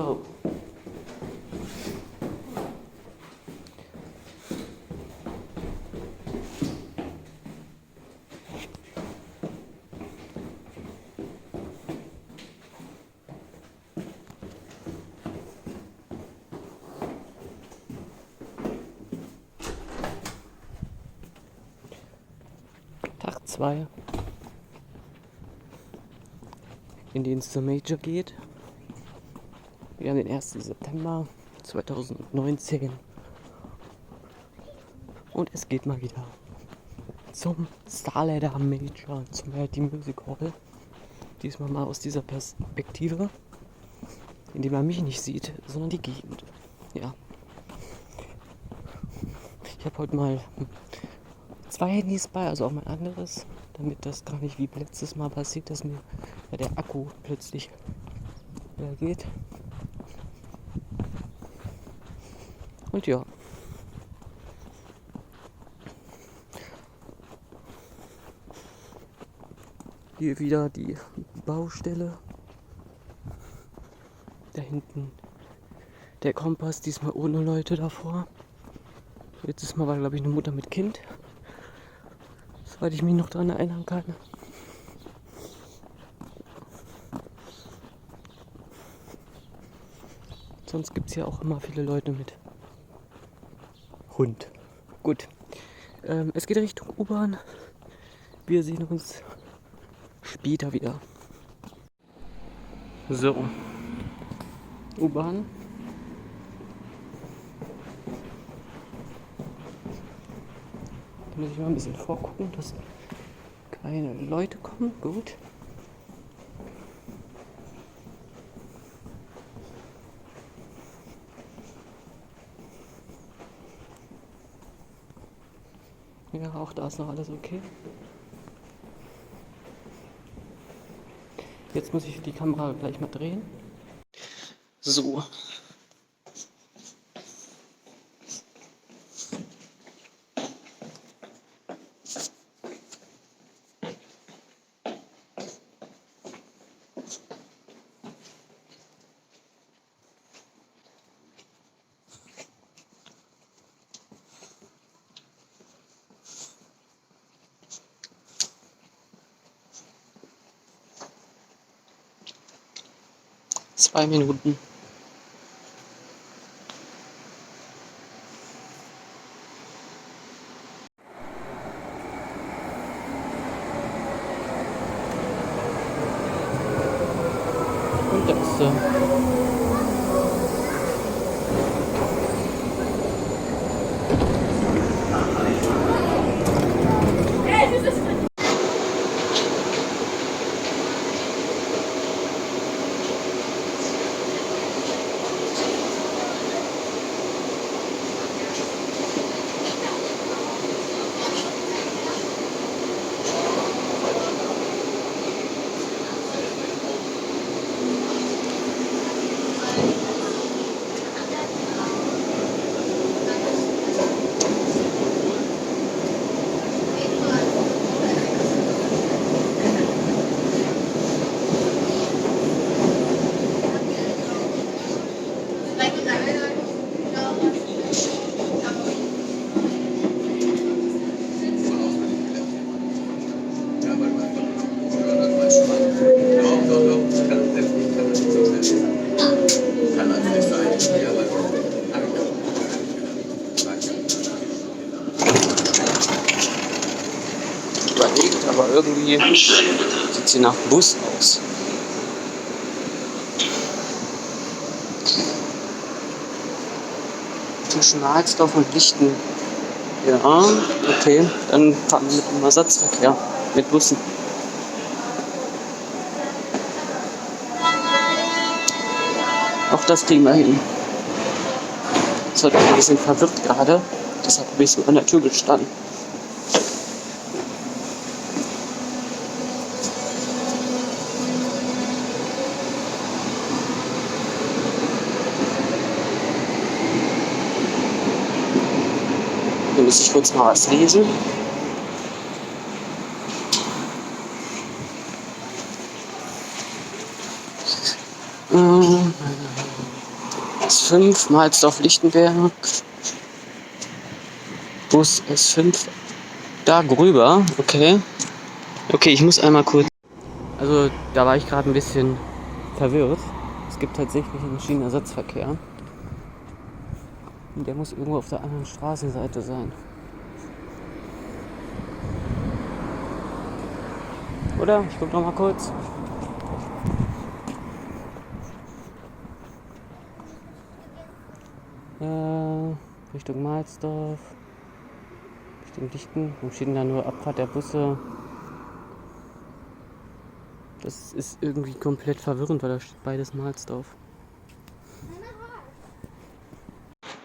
So. Tag 2, in den es zur Major geht. Wir haben den 1. September 2019 und es geht mal wieder zum StarLadder Major, zum FHD Music Hall. Diesmal mal aus dieser Perspektive, in der man mich nicht sieht, sondern die Gegend. Ja. Ich habe heute mal 2 Handys bei, also auch mein anderes, damit das gar nicht wie letztes Mal passiert, dass mir der Akku plötzlich leer geht. Und ja. Hier wieder die Baustelle. Da hinten der Kompass, diesmal ohne Leute davor. Letztes Mal war, glaube ich, eine Mutter mit Kind. Soweit ich mich noch daran erinnern kann. Sonst gibt es ja auch immer viele Leute mit Hund. Gut. Es geht Richtung U-Bahn. Wir sehen uns später wieder. So. U-Bahn. Da muss ich mal ein bisschen vorgucken, dass keine Leute kommen. Gut. Ja, auch da ist noch alles okay. Jetzt muss ich die Kamera gleich mal drehen. So. Zwei Minuten. Und das überlegt, aber irgendwie sieht sie nach Bus aus. Zwischen Mahlsdorf und Lichten. Ja, okay, dann fahren wir mit dem Ersatzverkehr, mit Bussen. Auch das kriegen wir hin. Das hat mich ein bisschen verwirrt gerade, deshalb habe ich so an der Tür gestanden. Hier muss ich kurz mal was lesen. S5, Mahlsdorf-Lichtenberg. Bus S5. Da rüber, okay. Okay, ich muss einmal kurz. Also, da war ich gerade ein bisschen verwirrt. Es gibt tatsächlich einen Schienenersatzverkehr. Und der muss irgendwo auf der anderen Straßenseite sein. Oder? Ich guck noch mal kurz. Richtung Mahlsdorf. Richtung Lichten. Wo steht denn da nur Abfahrt der Busse? Das ist irgendwie komplett verwirrend, weil da steht beides Mahlsdorf.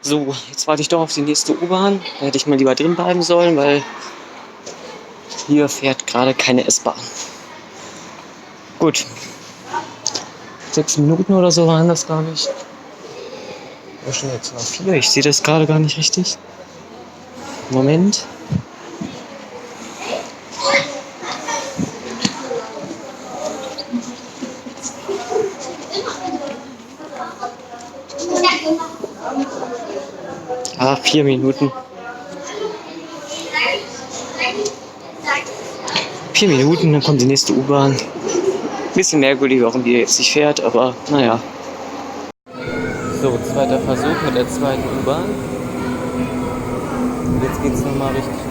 So, jetzt warte ich doch auf die nächste U-Bahn. Da hätte ich mal lieber drin bleiben sollen, weil hier fährt gerade keine S-Bahn. Gut. 6 Minuten oder so waren das, glaube ich. Oder schon jetzt mal 4. Ich sehe das gerade gar nicht richtig. Moment. Ah, 4 Minuten. 4 Minuten, dann kommt die nächste U-Bahn. Bisschen merkwürdig, warum die jetzt nicht fährt, aber naja. So, zweiter Versuch mit der zweiten U-Bahn. Jetzt geht's nochmal richtig gut.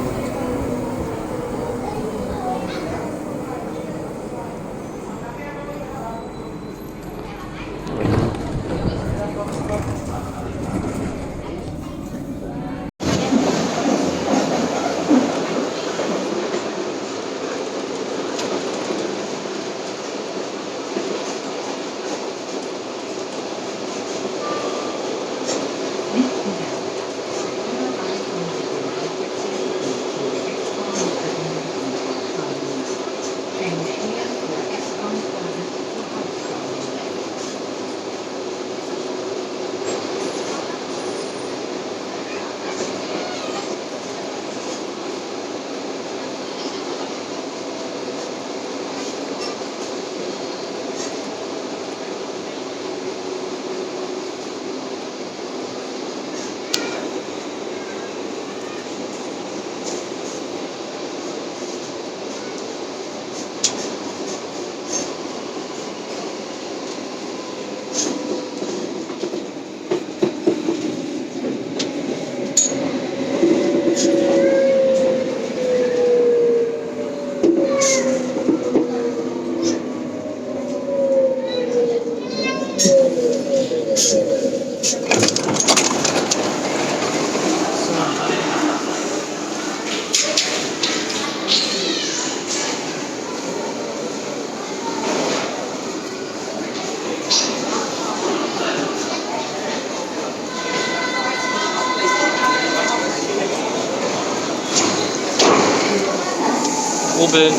Rubbel.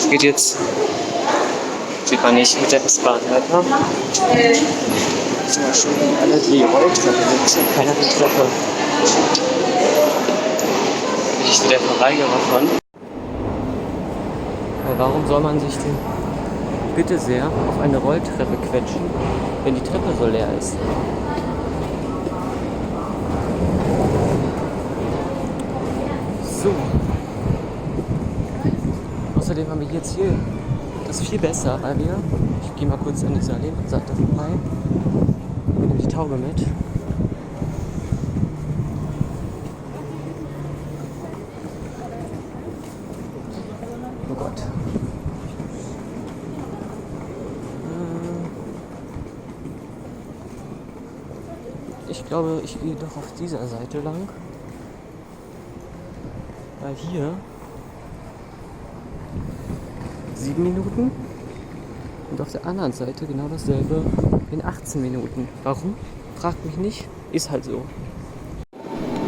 Geht jetzt, sieht man nicht, mit der S-Bahn weiter. Sind ja schon alle die Rolltreppe nutzen, keiner die Treppe. Bin ich wieder Verweigerer von. Weil warum soll man sich denn bitte sehr auf eine Rolltreppe quetschen, wenn die Treppe so leer ist? So. Außerdem haben wir jetzt hier das viel besser, weil ich gehe mal kurz an dieser Lehmannseite vorbei, nehme die Taube mit. Oh Gott. Ich glaube, ich gehe doch auf dieser Seite lang, weil hier 7 Minuten und auf der anderen Seite genau dasselbe in 18 Minuten. Warum? Fragt mich nicht, ist halt so.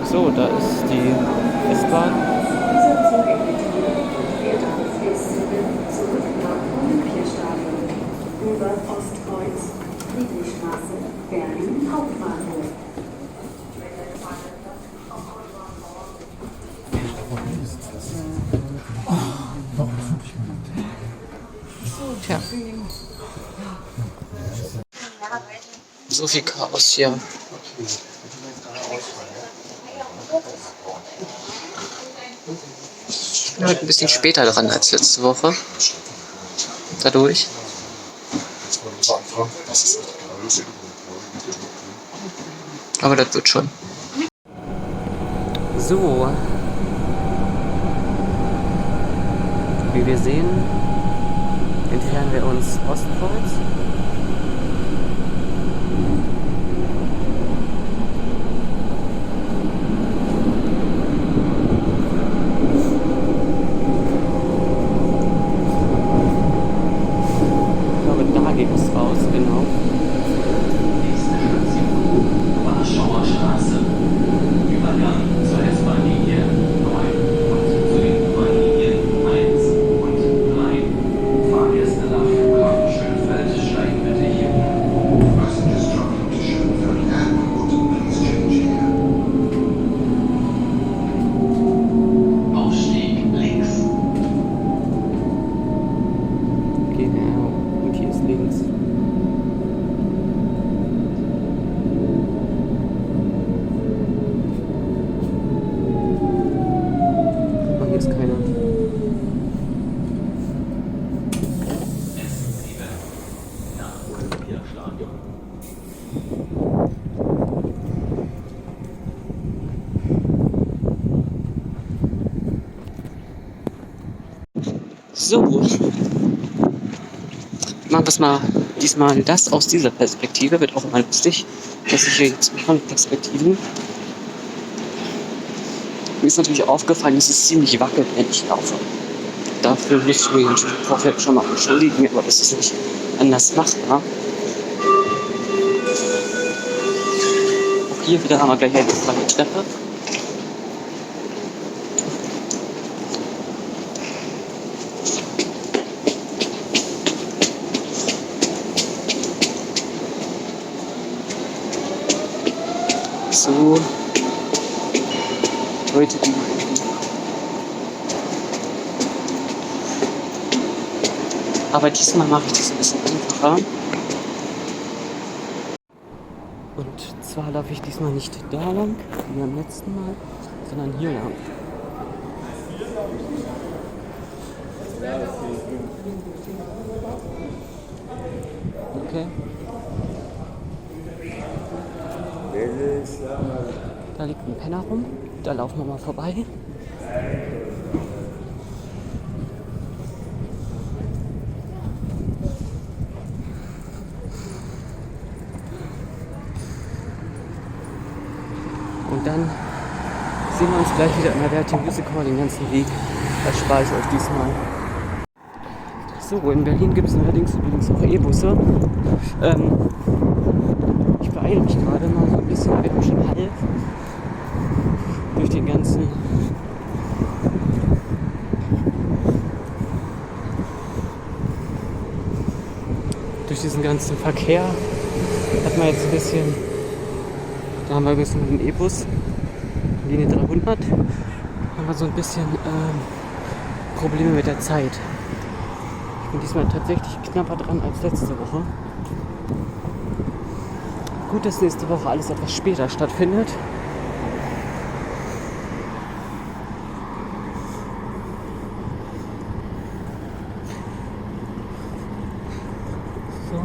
So, da ist die S-Bahn. Dieser Zug fährt bis zurück nach Olympiastadion über Ostkreuz, Friedrichstraße, Berlin Hauptbahnhof. Tja. So viel Chaos hier. Ich bin heute ein bisschen später dran als letzte Woche. Dadurch. Aber das wird schon. So. Wie wir sehen, entfernen wir uns Ostkreuz. Ich glaube, da geht es raus, genau. Nächste Station, Warschauer Straße. Übergang zur S-Bahn-Linie 9 und zu den U-Bahn-Linien 1 und 3. Fahrgäste nach Flughafen Schönfeld steigen bitte hier um. Passengers traveling to Schönfeld Airport, please change here. Ausstieg links. Genau. Und hier ist links. Oh, hier ist keiner. S7 nach Olympiastadion. So. Machen wir es mal diesmal das aus dieser Perspektive. Wird auch immer lustig, dass ich hier jetzt mit Perspektiven. Mir ist natürlich aufgefallen, dass es ziemlich wackelt, wenn ich laufe. Dafür muss ich mich natürlich im Vorfeld schon mal entschuldigen, aber das ist nicht anders machbar. Auch hier wieder haben wir gleich eine freie Treppe. So, Leute, die aber diesmal mache ich das ein bisschen einfacher. Und zwar laufe ich diesmal nicht da lang, wie beim letzten Mal, sondern hier lang. Okay. Da liegt ein Penner rum, da laufen wir mal vorbei. Und dann sehen wir uns gleich wieder in der Werte Music Hall den ganzen Weg. Das spare ich euch diesmal. So, in Berlin gibt es allerdings übrigens auch E-Busse. Ich beeile mich gerade mal so ein bisschen, wir haben schon halb durch den ganzen durch diesen ganzen Verkehr hat man jetzt ein bisschen, da haben wir ein bisschen den E-Bus, Linie 300, haben wir so ein bisschen Probleme mit der Zeit. Ich bin diesmal tatsächlich knapper dran als letzte Woche. Gut, dass nächste Woche alles etwas später stattfindet. So,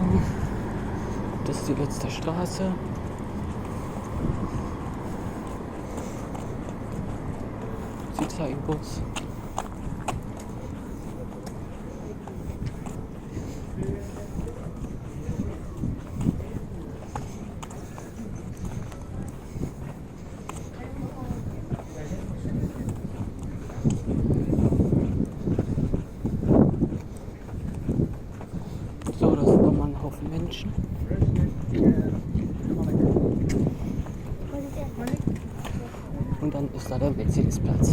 das ist die letzte Straße. Bus. dann ist da der Mercedes-Platz.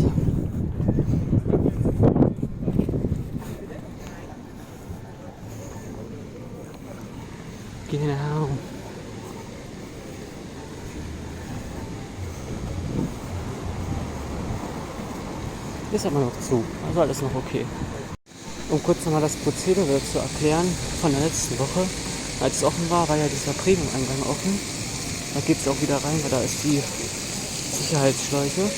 Genau. Ist aber noch zu, also alles noch okay. Um kurz nochmal das Prozedere zu erklären von der letzten Woche. Als es offen war, war ja dieser Premium-Eingang offen. Da geht es auch wieder rein, weil da ist die Sicherheitsschläuche.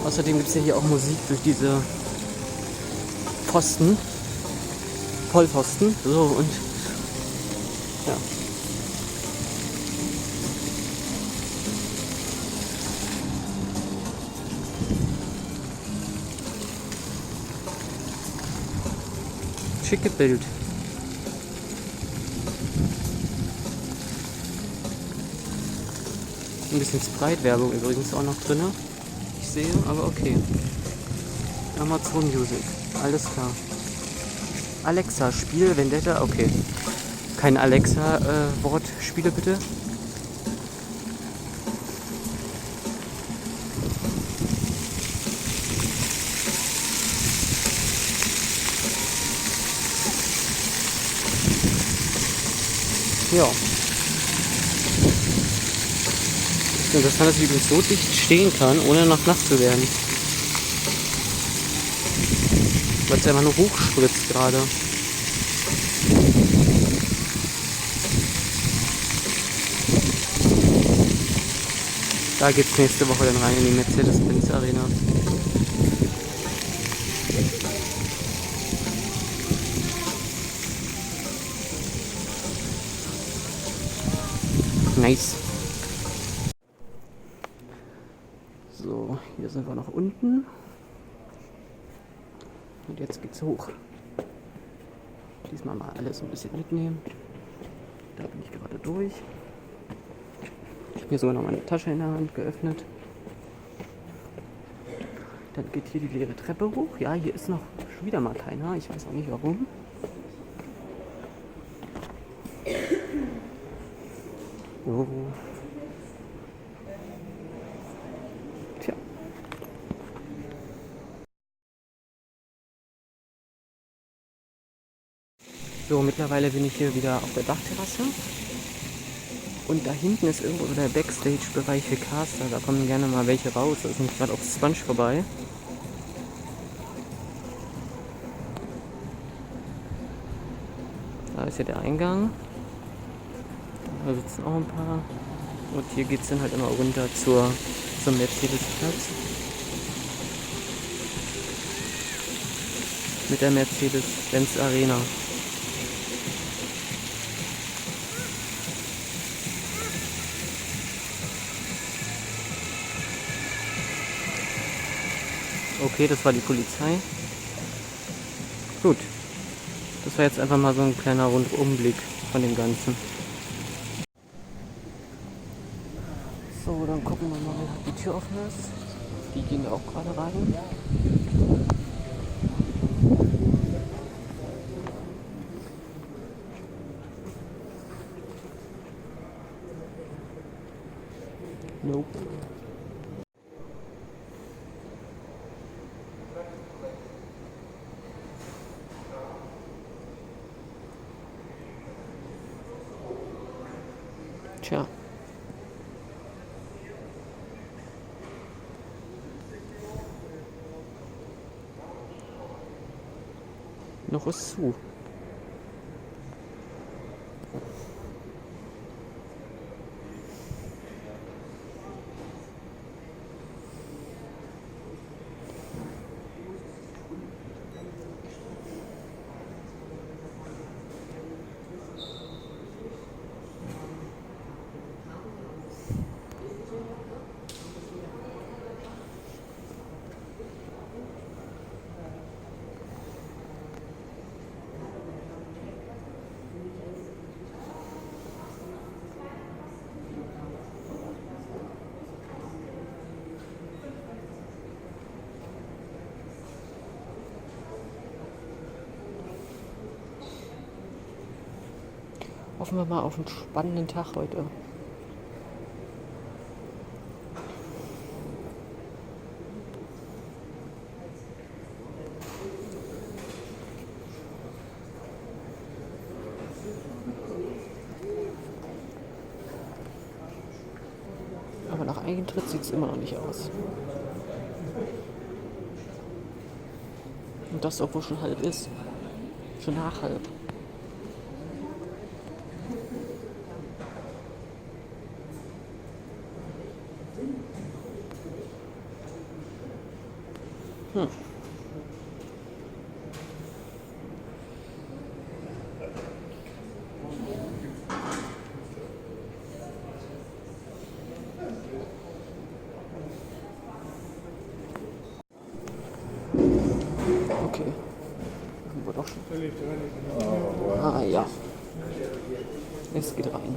Außerdem gibt es ja hier auch Musik durch diese Pfosten. Vollpfosten. So und ja. Schicke Bild. Ein bisschen Sprite-Werbung übrigens auch noch drin. Ich sehe, aber okay. Amazon Music. Alles klar. Alexa, Spiel Vendetta. Okay. Kein Alexa-Wortspiele bitte. Ja. Interessant, dass ich übrigens so dicht stehen kann, ohne noch nass zu werden. Weil es einfach nur hochspritzt gerade. Da geht's nächste Woche dann rein in die Mercedes-Benz Arena. Nice. So, hier sind wir noch unten. Und jetzt geht's hoch. Diesmal mal alles ein bisschen mitnehmen. Da bin ich gerade durch. Ich habe hier sogar noch meine Tasche in der Hand geöffnet. Dann geht hier die leere Treppe hoch. Ja, hier ist noch schon wieder mal keiner. Ich weiß auch nicht warum. So. Tja. So, mittlerweile bin ich hier wieder auf der Dachterrasse. Und da hinten ist irgendwo der Backstage-Bereich für Caster. Da kommen gerne mal welche raus. Da ist nämlich gerade auch Sponge vorbei. Da ist ja der Eingang. Da sitzen auch ein paar. Und hier geht es dann halt immer runter zum Mercedes-Platz. Mit der Mercedes-Benz Arena. Okay, das war die Polizei. Gut. Das war jetzt einfach mal so ein kleiner Rundumblick von dem Ganzen. So, dann gucken wir mal, ob die Tür offen ist. Die gehen auch gerade rein. Nope. Tja. Noch ist zu. Hoffen wir mal auf einen spannenden Tag heute. Eintritt sieht es immer noch nicht aus. Und das, obwohl schon halb ist. Schon nach halb. Okay. Haben wir doch schon. Ah ja. Es geht rein.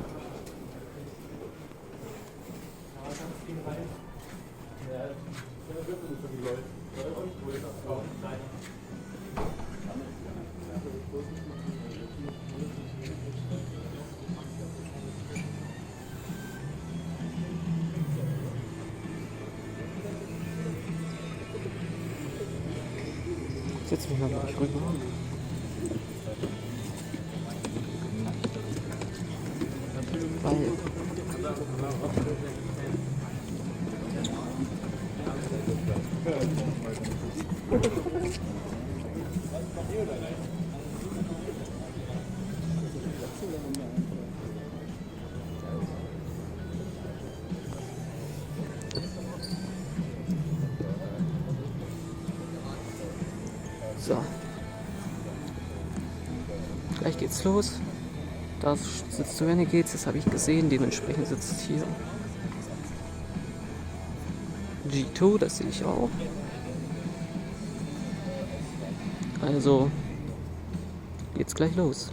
Setz mich mal gleich rüber. Weil so. Gleich geht's los. Da sitzt zu wenig geht's, das habe ich gesehen, dementsprechend sitzt hier G2, das sehe ich auch. Also geht's gleich los.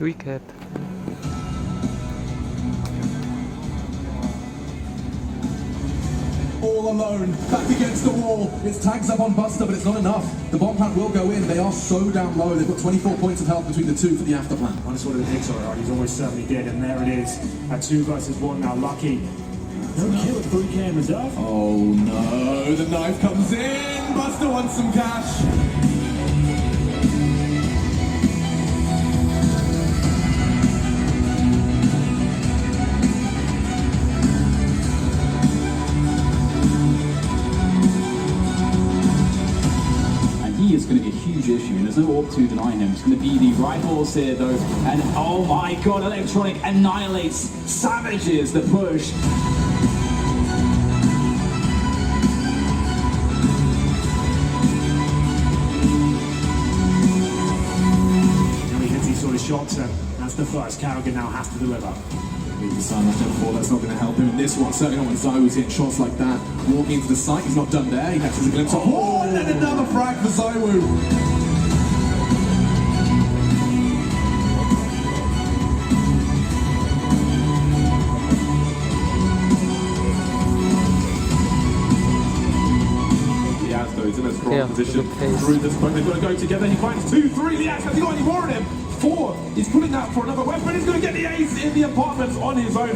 Recap. All alone, back against the wall. It's tags up on Buster, but it's not enough. The bomb plant will go in. They are so down low. They've got 24 points of health between the two for the after plant. I just wanted to think so, right? He's almost certainly dead, and there it is. At 2 versus 1 now, Lucky. No kill with 3k in reserve. Oh no, the knife comes in. Buster wants some cash. He is going to be a huge issue, and there's no orb to deny him. It's going to be the right horse here, though, and oh my god, Electronic annihilates, savages the push. Now he hits these sort of shots, and that's the first Carrigan now has to deliver. He's signed left before, that's not going to help him in this one. Certainly not when Zywo's hitting shots like that. Walking into the site, he's not done there. He catches a glimpse of. Oh, and then another frag for Zywo. Liaz, though, is in a strong Yeah, position good pace. through this point. They've got to go together. He finds 2, 3. Liaz, has he got any more in him? 4. He's pulling out for another weapon. He's going to get the ace in the apartments on his own.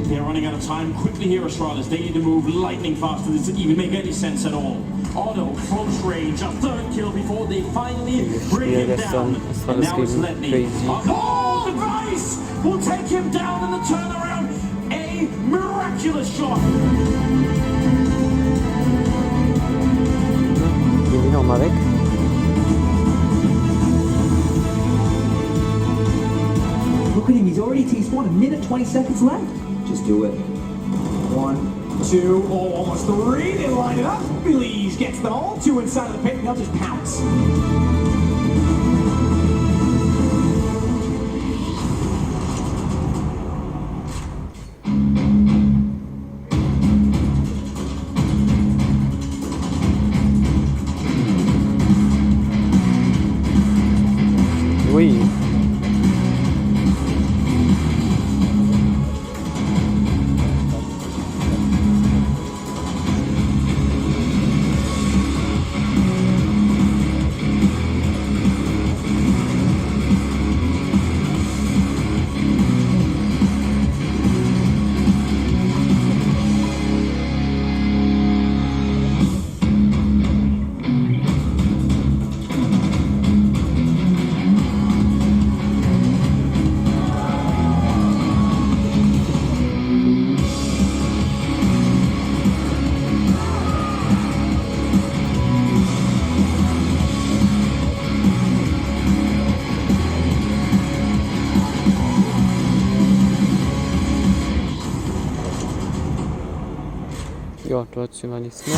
They're running out of time quickly here, Astralis. They need to move lightning fast for this to even make any sense at all. Auto, close range, a 3rd kill before they finally bring him down. And now it's Letney. Oh, the Vice will take him down in the turnaround. A miraculous shot. Gehen die nochmal weg. Look at him, he's already T-spawned, 1 minute 20 seconds left. Just do it. 1, 2, oh, almost 3. They line it up. Belize gets them all. 2 inside of the pit, and they'll just pounce. Ui. Ja, dort sehen wir nichts mehr.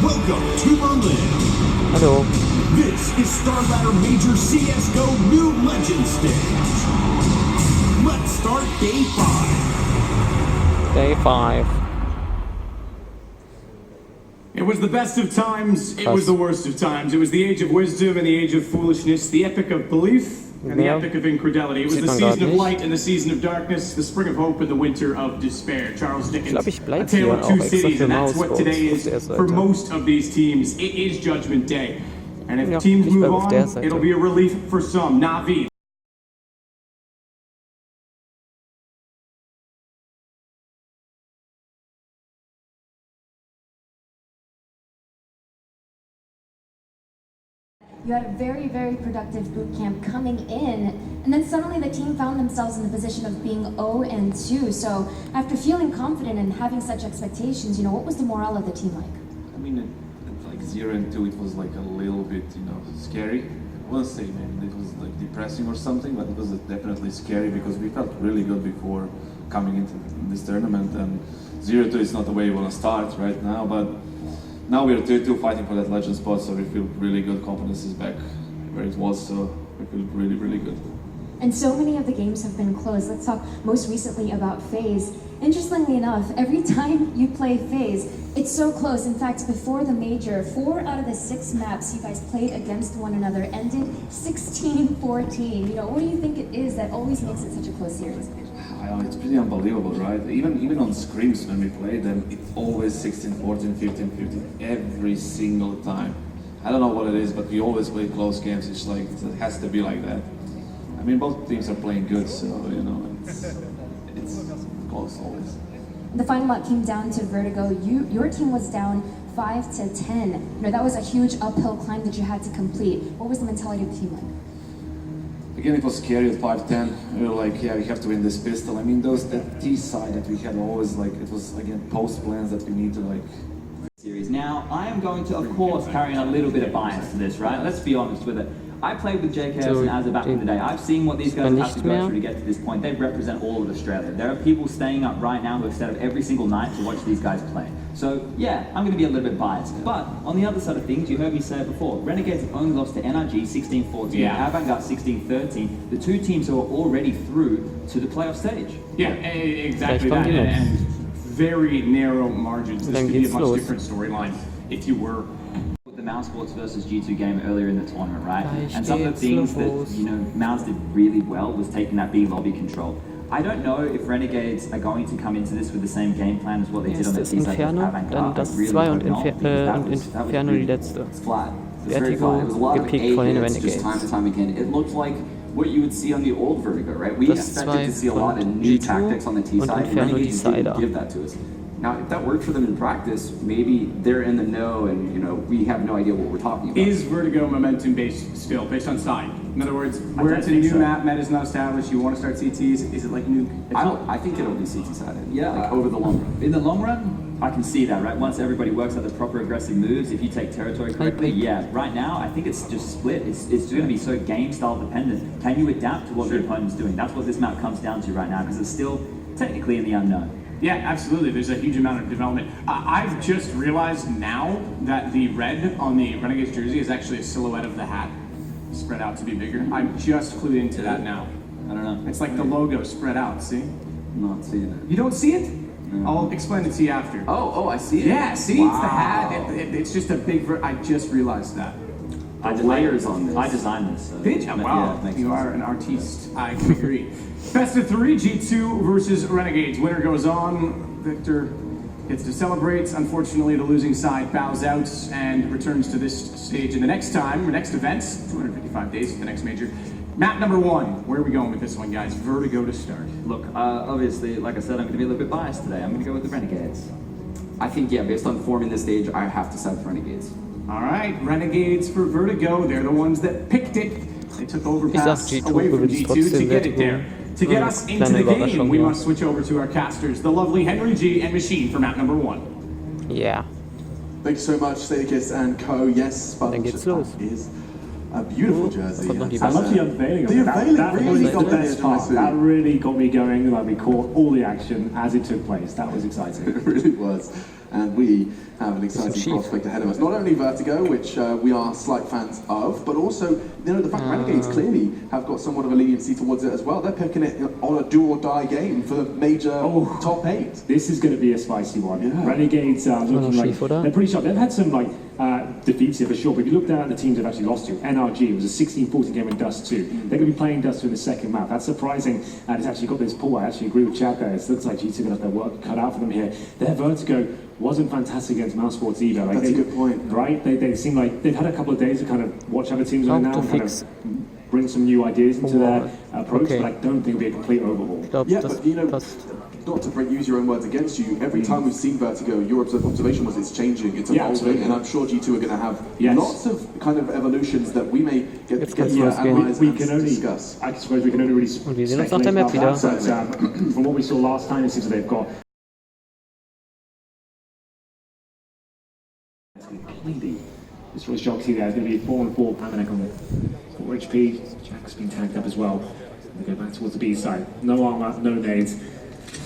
Welcome to Berlin. Hallo. This is StarLadder Major CSGO New Legend Stage. Let's start Day 5. Day 5. It was the best of times, it was the worst of times. It was the age of wisdom and the age of foolishness, the epic of belief and the epic of incredulity. It was the season of light and the season of darkness, the spring of hope and the winter of despair. Charles Dickens, A Tale of Two Cities, and that's what today is for most of these teams. It is Judgment Day. And if teams move on, it'll be a relief for some. Navi. You had a very, very productive boot camp coming in, and then suddenly the team found themselves in the position of being 0-2. So after feeling confident and having such expectations, you know, what was the morale of the team like? I mean, like 0-2, it was like a little bit, you know, scary. I wouldn't say maybe it was like depressing or something, but it was definitely scary because we felt really good before coming into this tournament. And 0-2 is not the way you want to start right now, but now we're 2-2 fighting for that legend spot, so we feel really good. Confidence is back where it was, so we feel really, really good. And so many of the games have been close. Let's talk most recently about FaZe. Interestingly enough, every time you play FaZe, it's so close. In fact, before the major, 4 out of the 6 maps you guys played against one another ended 16-14. You know, what do you think it is that always makes it such a close series? It's pretty unbelievable, right? Even on scrims when we play them, it's always 16-14, 15-15, every single time. I don't know what it is, but we always play close games. It's like, it has to be like that. I mean, both teams are playing good, so, you know, it's close always. The final map came down to Vertigo. Your team was down 5-10. You know, that was a huge uphill climb that you had to complete. What was the mentality of the team like? Again, it was scary at 5-10. We were like, yeah, we have to win this pistol. I mean, that T side that we had always, like, it was, again, post plans that we need to, like... Series. Now, I am going to, of course, carry a little bit of bias to this, right? Let's be honest with it. I played with JKS and Azza back in the day. I've seen what these guys have to go through to get to this point. They represent all of Australia. There are people staying up right now who have stayed up every single night to watch these guys play. So, yeah, I'm going to be a little bit biased. But, on the other side of things, you heard me say it before, Renegades have only lost to NRG 16-14, Avantgarde 16-13, the two teams who are already through to the playoff stage. Yeah, exactly that. And very narrow margins. This could be a much different storyline if you were... The Mouse Sports versus G2 game earlier in the tournament, right? And some of the things that, you know, Mouse did really well was taking that B lobby control. I don't know if Renegades are going to come into this with the same game plan as what they did on the T-side with Avantgarde. Dann das 2 und Inferno die letzte. Vertigo gepickt von den Renegades. It looked like what you would see on the old Vertigo, right? We expected to see a lot of new tactics on the T side. Renegades didn't give that to us. Now, if that worked for them in practice, maybe they're in the know and, you know, we have no idea what we're talking about. Is Vertigo momentum based still, based on side? In other words, where it's a new map, meta's not established, you want to start CTs, is it like new? I think it'll be CT sided. Yeah. Like over the long run. In the long run, I can see that, right? Once everybody works out the proper aggressive moves, if you take territory correctly, yeah. Right now, I think it's just split. It's going to be so game style dependent. Can you adapt to what the opponent's doing? That's what this map comes down to right now, because it's still technically in the unknown. Yeah, absolutely. There's a huge amount of development. I've just realized now that the red on the Renegades jersey is actually a silhouette of the hat spread out to be bigger. I'm just clued into that now. I don't know. It's like the logo spread out, see? I'm not seeing it. You don't see it? No. I'll explain it to you after. Oh, I see it. Yeah, see? Wow. It's the hat. It's just a big... I just realized that. Layers on this. I designed this. So did you? Wow, yeah, you are an artiste. I can agree. Best of 3, G2 versus Renegades. Winner goes on. Victor gets to celebrate. Unfortunately, the losing side bows out and returns to this stage in the next event. 255 days for the next major. Map number 1. Where are we going with this one, guys? Vertigo to start. Look, obviously, like I said, I'm going to be a little bit biased today. I'm going to go with the Renegades. I think, yeah, based on form in this stage, I have to side with Renegades. All right, Renegades for Vertigo. They're the ones that picked it. They took overpass away from G2 to get it there. To get us into the game, we must switch over to our casters, the lovely Henry G and Machine for map number 1. Yeah. Thank you so much, Stadicus and Co. Yes, Dann geht's los. Is a beautiful jersey. I love the unveiling of it. That really was the best part. That really got me going. Like, we caught all the action as it took place. That was exciting. It really was. And we have an exciting prospect ahead of us. Not only Vertigo, which we are slight fans of, but also, you know, the fact Renegades clearly have got somewhat of a leniency towards it as well. They're picking it on a do-or-die game for the major top 8. This is going to be a spicy one. Yeah. Renegades are looking like they're pretty sharp. They've had some like defeats here for sure, but if you look down at the teams they've actually lost to, NRG, it was a 16-14 game with Dust 2. They're going to be playing Dust 2 in the second map. That's surprising, and it's actually got this pull. I actually agree with Chad there. It looks like G2 going to have their work cut out for them here. Their Vertigo wasn't fantastic against Mouse Sports either. Like, that's a good point. Right? They seem like they've had a couple of days to kind of watch other teams right now and kind of bring some new ideas into their approach, but I don't think it'll be a complete overhaul. Yeah, but you know, not to use your own words against you, every time we've seen Vertigo, your observation was it's changing, it's evolving, and I'm sure G2 are going to have lots of kind of evolutions that we may get to analyze and discuss. I suppose we can only really speculate about that, but from what we saw last time, it seems that they've got completely destroys Jockey there. It's going to be 4-4 Pamanek on 4 HP. Jack's been tagged up as well. They go back towards the B side. No armor, no nades.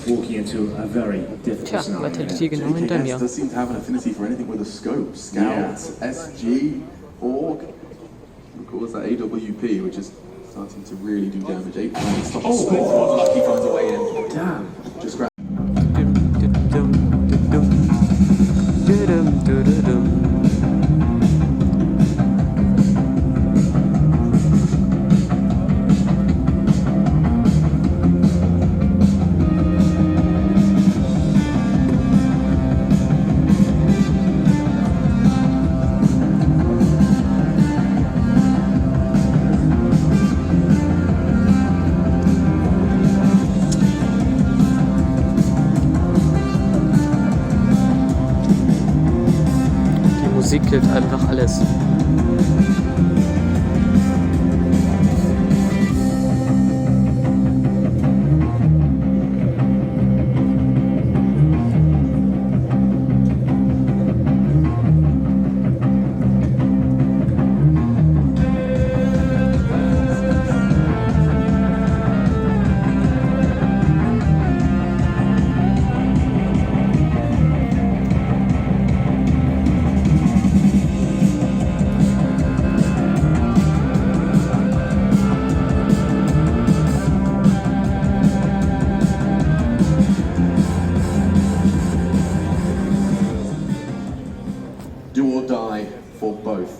Walking into a very difficult scenario. JKS does seem to have an affinity for anything with a scope. Scouts, SG, Org. Of course, that AWP, which is starting to really do damage. 8 points. Stop the split. Lucky finds a way in. Damn. Just grab. Musik killt einfach alles.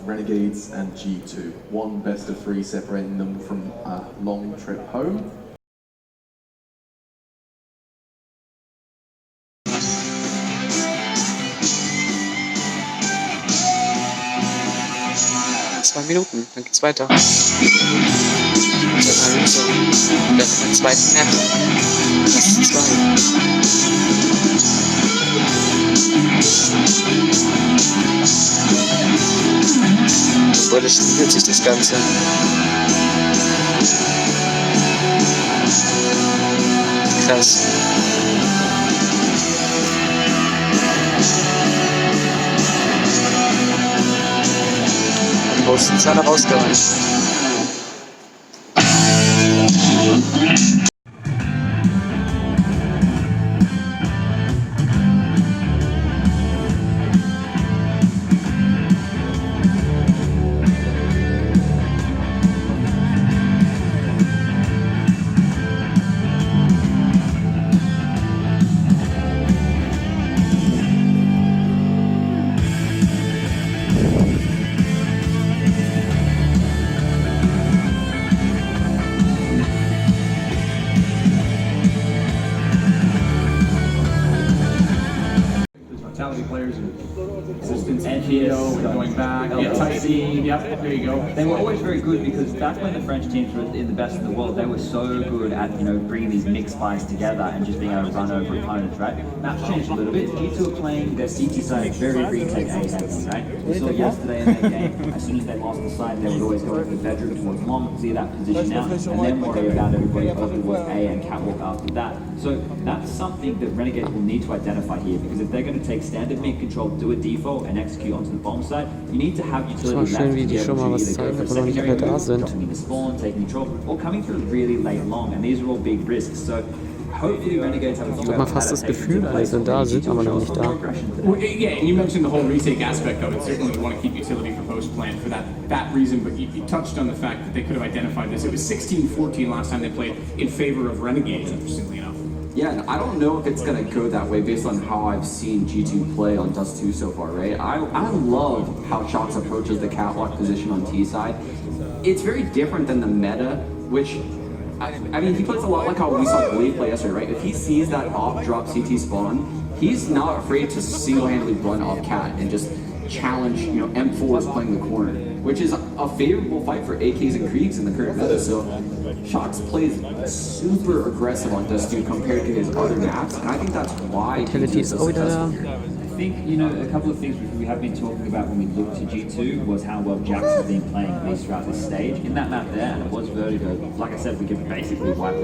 Renegades and G2. One best of 3 separating them from a long trip home. Zwei Minuten, dann geht's weiter. Und dann der zweiten Map. Das ist 2. So, das spiegelt sich das Ganze. Krass. Am großen Zahl rausgeholt. Players and existence, Keto, going back, Tight Racing, yep, there you go. They were always very good because back when the French teams were in the best in the world, they were so good at, you know, bringing these mixed fires together and just being able to run over opponents, right? Maps changed a little bit. G2 are playing their CT side very retake A heavy, right? We saw yesterday in their game, as soon as they lost the side, they would always go into the bedroom towards long, clear that position out, and then worry about everybody over towards A and catwalk after that. So that's something that Renegades will need to identify here, because if they're going to take standard mid control, do a default, and execute onto the bomb side, you need to have utility left to be able to either go for a secondary move, dropping into spawn, taking control, or coming through really late long, and these are all big risks. So hopefully Renegades have a few. Ich habe mal fast das Gefühl, alle sind da, sind aber noch nicht da. Well, yeah, and you mentioned the whole retake aspect of it. Certainly, we want to keep utility for post-plant for that reason, but you touched on the fact that they could have identified this. It was 16-14 last time they played in favor of Renegades, interestingly enough. Yeah, and I don't know if it's going to go that way based on how I've seen G2 play on Dust 2 so far, right? I love how Shox approaches the catwalk position on T side. It's very different than the meta, which, I mean, he plays a lot like how we saw Glee play yesterday, right? If he sees that off drop CT spawn, he's not afraid to single-handedly run off cat and just challenge, you know, M4s playing the corner, which is a favorable fight for AKs and Kriegs in the current meta. So Shox plays super aggressive on Dust 2 compared to his other maps, and I think that's why Utility ist auch wieder da. I think, you know, a couple of things we have been talking about when we looked to G2 was how well Jax has been playing, at least throughout this stage. In that map there, and it was Vertigo, like I said, we could basically wipe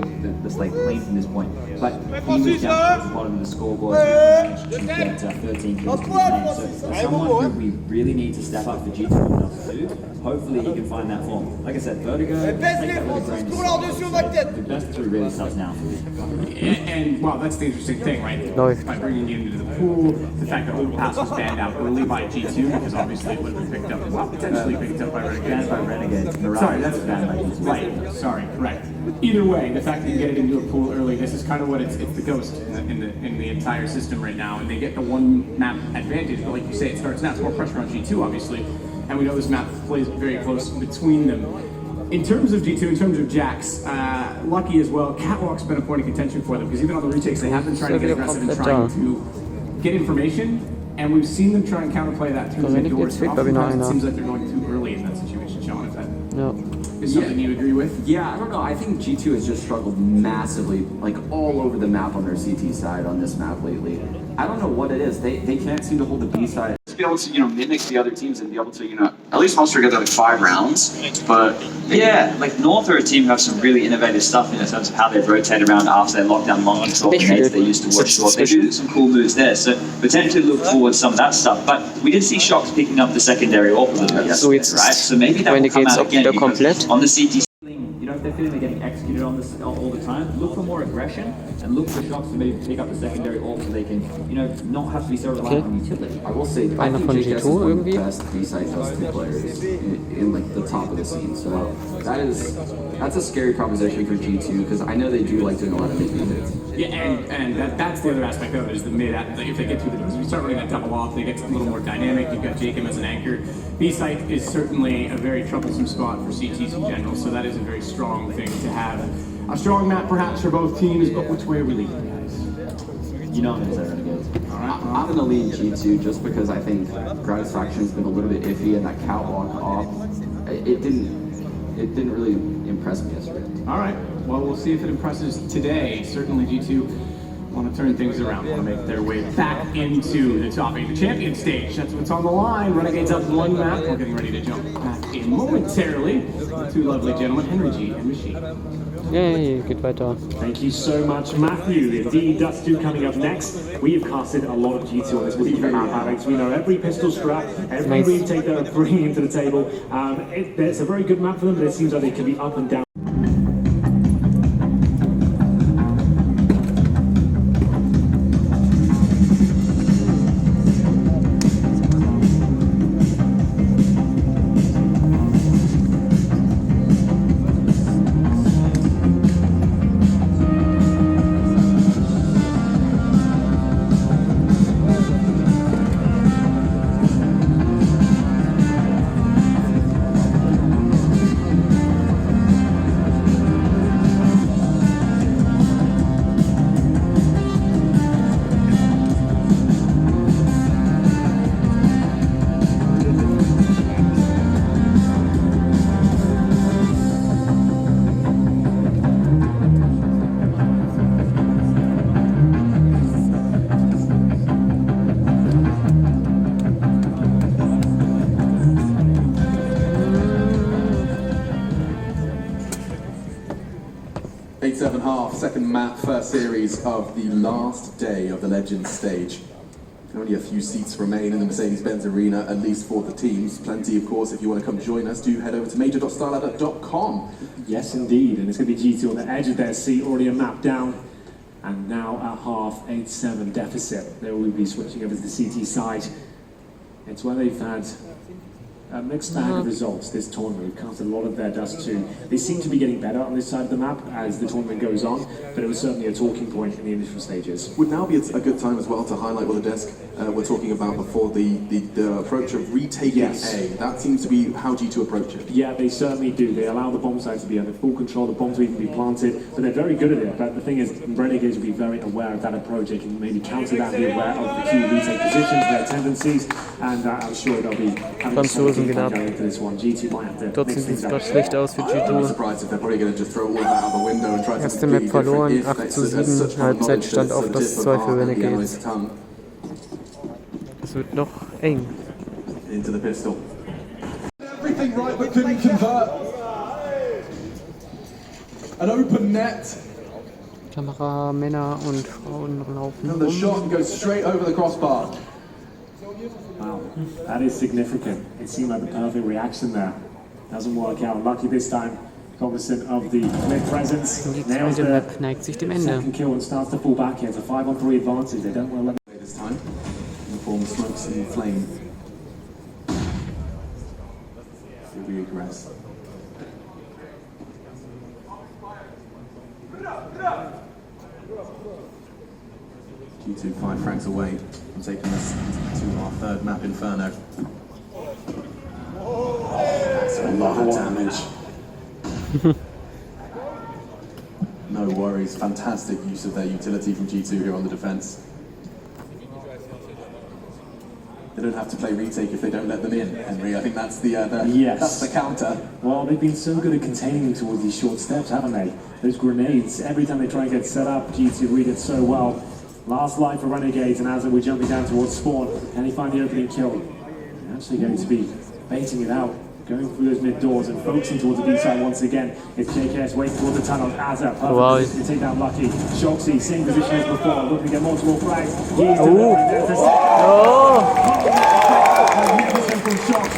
the slate clean from this point. But he was down towards the bottom of the scoreboard and managed to get 13 kills in the game. So someone who we really need to step up for G2 and us to, hopefully he can find that form. Like I said, Vertigo, take that with a grain of salt. The best two really sucks now for me. And well, that's the interesting thing, right? Läuft. By bringing you into the pool, the fact that Overpass was banned out early by G2, because obviously it would have been picked up, well, potentially picked up by Renegades. Banned by Renegades. Sorry, that's banned by G2. Right, sorry, correct. Either way, the fact that you get it into a pool early, this is kind of what it's the ghost in the entire system right now, and they get the one map advantage, but like you say, it starts now, it's more pressure on G2, obviously, and we know this map plays very close between them. In terms of G2, in terms of Jax, lucky as well, Catwalk's been a point of contention for them, because even on the retakes, they have been trying to get aggressive and trying to get information, and we've seen them try and counterplay that through the doors. Oftentimes it seems like they're going too early in that situation, Sean, if that is something you agree with? Yeah, I don't know. I think G2 has just struggled massively, like all over the map on their CT side on this map lately. I don't know what it is. They can't seem to hold the B side. Be able to, you know, mimic the other teams and be able to, you know, at least Monster get that like 5 rounds. But yeah, like North are a team who have some really innovative stuff in terms of how they rotate around after they lock down long control grenades they used to watch short. They do some cool moves there, so potentially look forward to some of that stuff. But we did see Shox picking up the secondary AWP a little bit yesterday, right? So maybe that will come out again because on the CT. You know, if they're feeling they're getting executed on this all the time, look for more aggression and look for Shox to maybe pick up the secondary AWP so they can, you know, not have to be so reliant on utility. I will say, I think JKS is one of the best B-side Dust 2 players in like the top of the scene. So that's a scary proposition for G2 because I know they do like doing a lot of mid hits. Yeah, and that's the other aspect of it is the mid. If they get through the, we start running that double off, they get a little more dynamic. You've got Jacob as an anchor. B-site is certainly a very troublesome spot for CTs in general, so that is a very strong thing to have. A strong map perhaps for both teams, but which way are we leaning, guys? You know I'm going to say Renegades. I'm going to lean G2 just because I think Gratisfaction's been a little bit iffy and that catwalk off, it didn't really impress me yesterday. All right, well, we'll see if it impresses today. Certainly G2 want to turn things around, want to make their way back into the top 8, the champion stage. That's what's on the line. Renegades up 1 map. We're getting ready to jump back in momentarily. The 2 lovely gentlemen, Henry G and Machine. Yay, geht weiter. Thank you so much, Matthew. Indeed, Dust 2 coming up next. We have casted a lot of G2 on this particular map, Alex. We know every pistol strap, every retake they're bringing into the table. It's a very good map for them, but it seems like they can be up and down. 8-7-1/2, second map, first series of the last day of the Legends stage. Only a few seats remain in the Mercedes-Benz Arena, at least for the teams. Plenty, of course, if you want to come join us, do head over to major.starladder.com. Yes, indeed, and it's going to be G2 on the edge of their seat, already a map down. And now at half, 8-7 deficit. They will be switching over to the CT side. It's where they've had a mixed bag of results this tournament. We've cast a lot of their dust too. They seem to be getting better on this side of the map as the tournament goes on, but it was certainly a talking point in the initial stages. Would now be a good time as well to highlight what the desk were talking about before, the approach of retaking A. That seems to be how G2 approach it. Yeah, they certainly do. They allow the bomb site to be under full control, the bombs will even be planted, but they're very good at it. But the thing is, Renegades will be very aware of that approach. They can maybe counter that, be aware of the key retake positions, their tendencies, and I'm sure they'll be having Franzosen wieder. Dort sieht es gerade schlecht aus für G2. Erste Map verloren, 8-7, Halbzeitstand auf das 2 für Renegades. Es wird noch eng. Into the pistol. Everything right but couldn't convert. An open net. Kamera, Männer und Frauen laufen The shot goes straight over the crossbar. Wow, that is significant. It seemed like the perfect reaction there. Doesn't work out. Lucky this time. Cognizant of the clear presence. Die zweite Map neigt sich dem Ende. Second kill and starts to fall back here. It's a 5-on-3 advantage. They don't want to let it this time. In the form of smokes and flame. Here we aggress. G2 5 frags away from taking us to our third map, Inferno. That's a lot of damage. No worries, fantastic use of their utility from G2 here on the defense. They don't have to play retake if they don't let them in, Henry. I think that's that's the counter. Well, they've been so good at containing them towards these short steps, haven't they? Those grenades, every time they try and get set up, G2 read it so well. Last life for Renegades, and as we're jumping down towards spawn, can he find the opening kill? They're actually going to be baiting it out, going through those mid doors and focusing towards the B side once again. It's JKS waiting towards the tunnel. Azza, perfect position to take down Lucky. Shoxy, same position as before, looking to get multiple frags. He's delivering there to magnificent from Shox.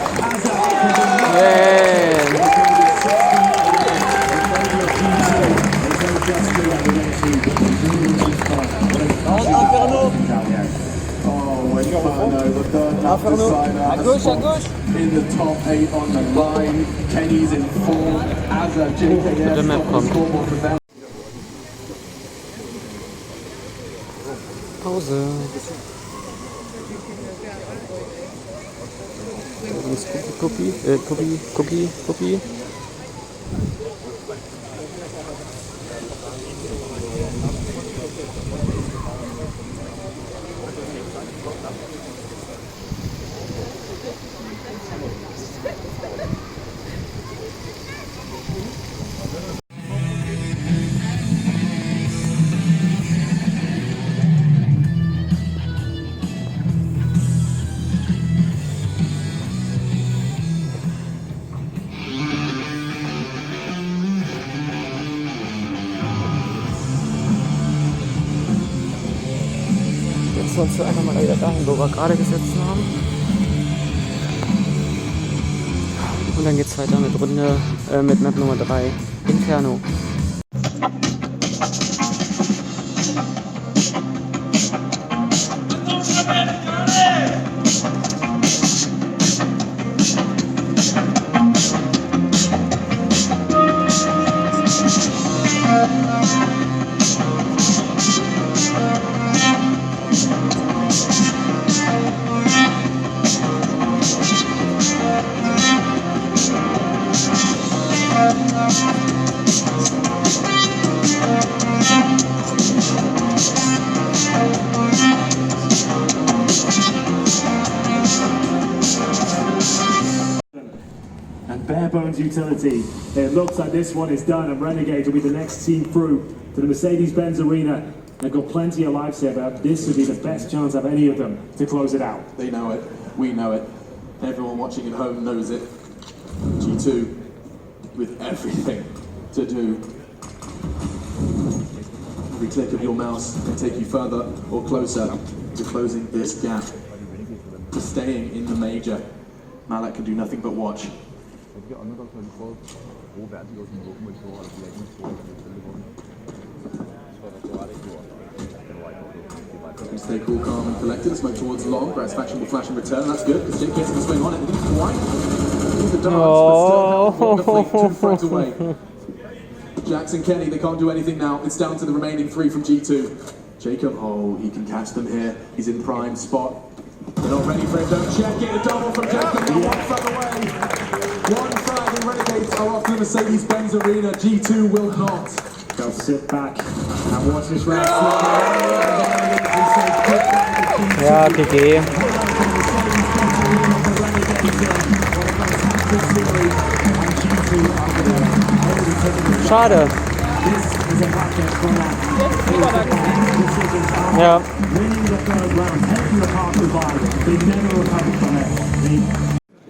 In the top 8 on the line, Kenny's in form, as a JKS on the scoreboard for them. Pause. Cookie. Sonst einfach mal wieder dahin, wo wir gerade gesetzt haben. Und dann geht's weiter mit Map Nummer 3, Inferno. Bare bones utility. It looks like this one is done, and Renegade will be the next team through to the Mercedes-Benz Arena. They've got plenty of lives here, but this would be the best chance of any of them to close it out. They know it. We know it. Everyone watching at home knows it. G2 with everything to do Every click of your mouse can take you further or closer to closing this gap, to staying in the major. Malak can do nothing but watch. Stay cool, calm and collected. Smoke towards long. Gratisfaction will flash in return. That's good because Jake gets the swing on it. Didn't quite do the dance, but still have Wonderfleet 2 frags away. Jackson, Kenny, they can't do anything now. It's down to the remaining 3 from G2. Jacob, oh, he can catch them here. He's in prime spot. They're not ready for it. Don't check it. A double from Jacob. Now 1 frag away. 1 frag and Renegades are off to the Mercedes-Benz Arena. G2 will not. They'll sit back and watch this round. Ja, GG. Schade. Ja.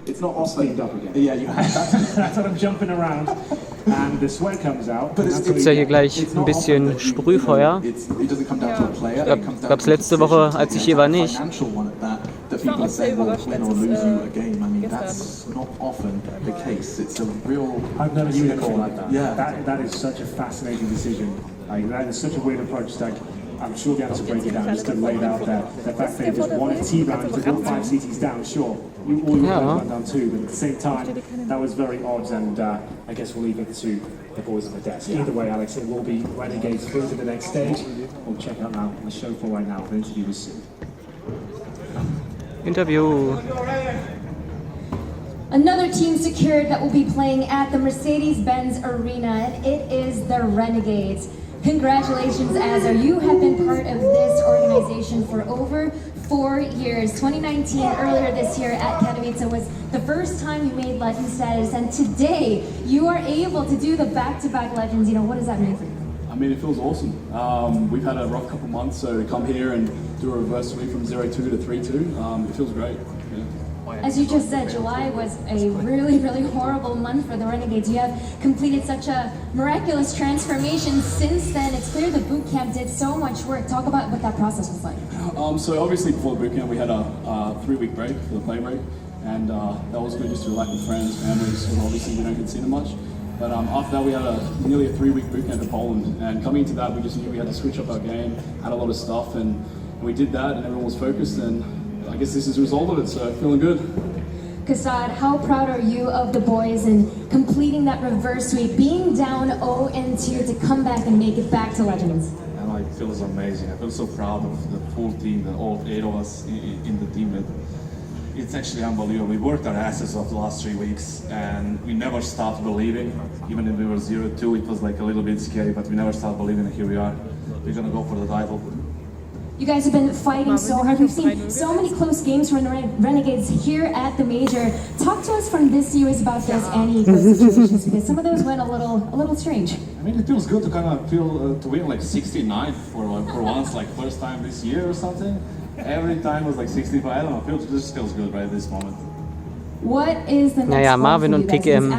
It's not all cleaned up again. Yeah, you have. That's what I'm jumping around, and the sweat comes out. Gibt's ja hier gleich ein bisschen Sprühfeuer. Gab's letzte Woche, als ich hier war, nicht. That people are saying, well, win or lose you a game. I mean, that's not often the case. It's a real. I've never seen a call like that. Yeah. That is such a fascinating decision. Like, that is such a weird approach. Like, I'm sure the answer to break it down just to lay it out there. The fact that it was one T round, to go 5 CTs down, sure. All your players went down 2, but at the same time, that was very odd, and I guess we'll leave it to the boys on the desk. Either way, Alex, it will be Renegades through to the next stage. We'll check out now on the show floor right now. The interview is soon. Interview. Another team secured that will be playing at the Mercedes-Benz Arena, and it is the Renegades. Congratulations, Azar. You have been part of this organization for over 4 years. 2019, earlier this year at Katowice, was the first time you made legend status, and today you are able to do the back-to-back legends. You know, what does that mean for you? I mean, it feels awesome. We've had a rough couple months, so to come here and do a reverse sweep from 0-2 to 3-2, it feels great. Yeah. As you just said, July was a really, really horrible month for the Renegades. You have completed such a miraculous transformation since then. It's clear the boot camp did so much work. Talk about what that process was like. So obviously before the boot camp, we had a 3-week break for the play break, and that was good just to relax with friends, families, because obviously we don't get to see them much. But after that, we had nearly a 3-week boot camp in Poland, and coming into that, we just knew we had to switch up our game, had a lot of stuff, and we did that, and everyone was focused, and I guess this is the result of it, so feeling good. Kassad, how proud are you of the boys in completing that reverse sweep, being down 0-2 to come back and make it back to Legends? And it feels amazing. I feel so proud of the full team, all 8 of us in the team. It's actually unbelievable. We worked our asses off the last 3 weeks, and we never stopped believing. Even if we were 0-2, it was like a little bit scary, but we never stopped believing, and here we are. We're gonna go for the title. You guys have been fighting so hard. We've seen so many close games from the Renegades here at the Major. Talk to us from this series about those any-close situations, because some of those went a little strange. I mean, it feels good to kind of to win like 69 for once, like first time this year or something. Every time was like 65. I don't know. It just feels good right at this moment. What is the next Naja, Marvin und PKM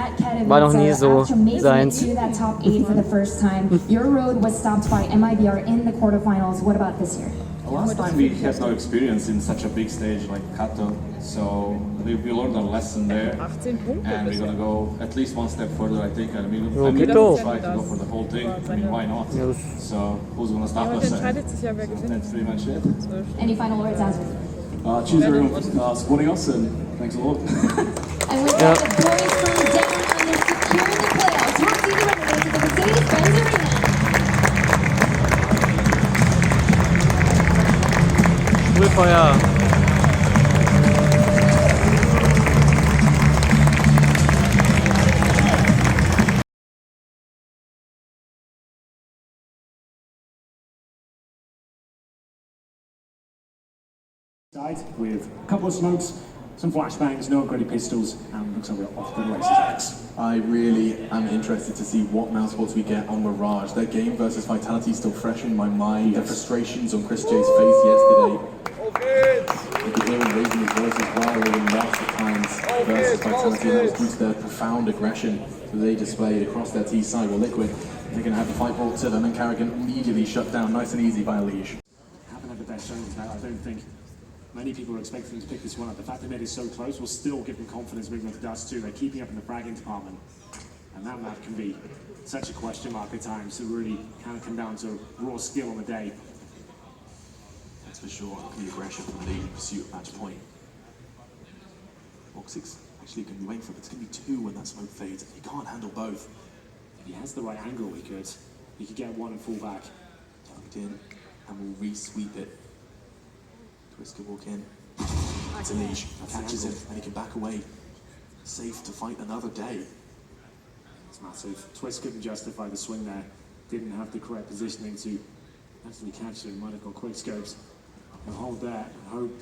war noch nie so seins. That top 8 for the first time. Your road was stopped by MIBR in the quarterfinals. What about this year? Last time we had no experience in such a big stage like Kato, so we learned our lesson there, and we're gonna go at least one step further, I think. I mean, we'll try to go for the whole thing. I mean, why not? So who's gonna stop us? That's pretty much it. Any final words, Azar? Cheers everyone for supporting us, and thanks a lot. And with that, the boys from down under securing the playoffs. We'll see the Renegades at the Mercedes-Benz Arena. Sprühfeuer. Zeit with a couple of smokes, some flashbangs, no upgraded pistols, and looks like we're off to the races, Alex. I really am interested to see what mouse sports we get on Mirage. Their game versus Vitality is still fresh in my mind. The frustrations on Chris J's face yesterday. You could hear him raising his voice as well, in lots of times versus Vitality, and that was due to their profound aggression that they displayed across their T side. Well, Liquid They're going to have the fight brought to them, and Carrigan immediately shut down, nice and easy by Liege. Haven't had the best showing tonight. I don't think many people are expecting them to pick this one up. The fact they made it so close will still give them confidence moving on to Dust 2. They're keeping up in the fragging department, and that map can be such a question mark at times. It really kind of come down to raw skill on the day. That's for sure. The aggression from the lead in pursuit of match point. Voxic actually going to be waiting for it. It's going to be 2 when that smoke fades. He can't handle both. If he has the right angle, he could get 1 and fall back. Tucked in, and we'll re-sweep it. Twist can walk in. It's a leash. Catches him, and he can back away. Safe to fight another day. It's massive. Twist couldn't justify the swing there. Didn't have the correct positioning to actually catch him. Might have got quick scopes. He'll hold there and hope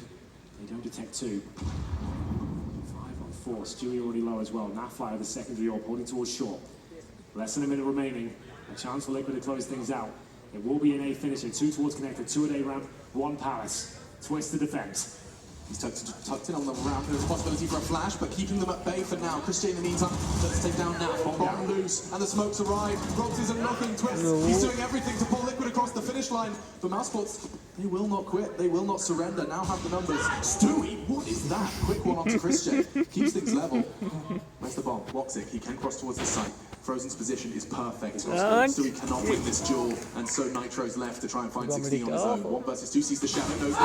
they don't detect 2. 5 on 4. Stewie already low as well. Nafly the secondary orb holding towards short. Less than a minute remaining. A chance for Liquid to close things out. It will be an A finisher. 2 towards connector, 2 at A ramp, 1 Palace. Twist to defense. He's tucked in on the ramp. There's a possibility for a flash, but keeping them at bay for now. Christian in the meantime, let's take down now. Bomb loose, and the smokes arrive. Rox isn't nothing. Twist, he's doing everything to pull Liquid across the finish line. But Mousesports, they will not quit. They will not surrender. Now have the numbers. Stewie, what is that? Quick one onto Christian. Keeps things level. Where's the bomb? Voxic, he can cross towards the site. Frozen's position is perfect. Stewie cannot win this duel, and so Nitro's left to try and find 16 on his own. 1 versus 2 sees the shadow, knows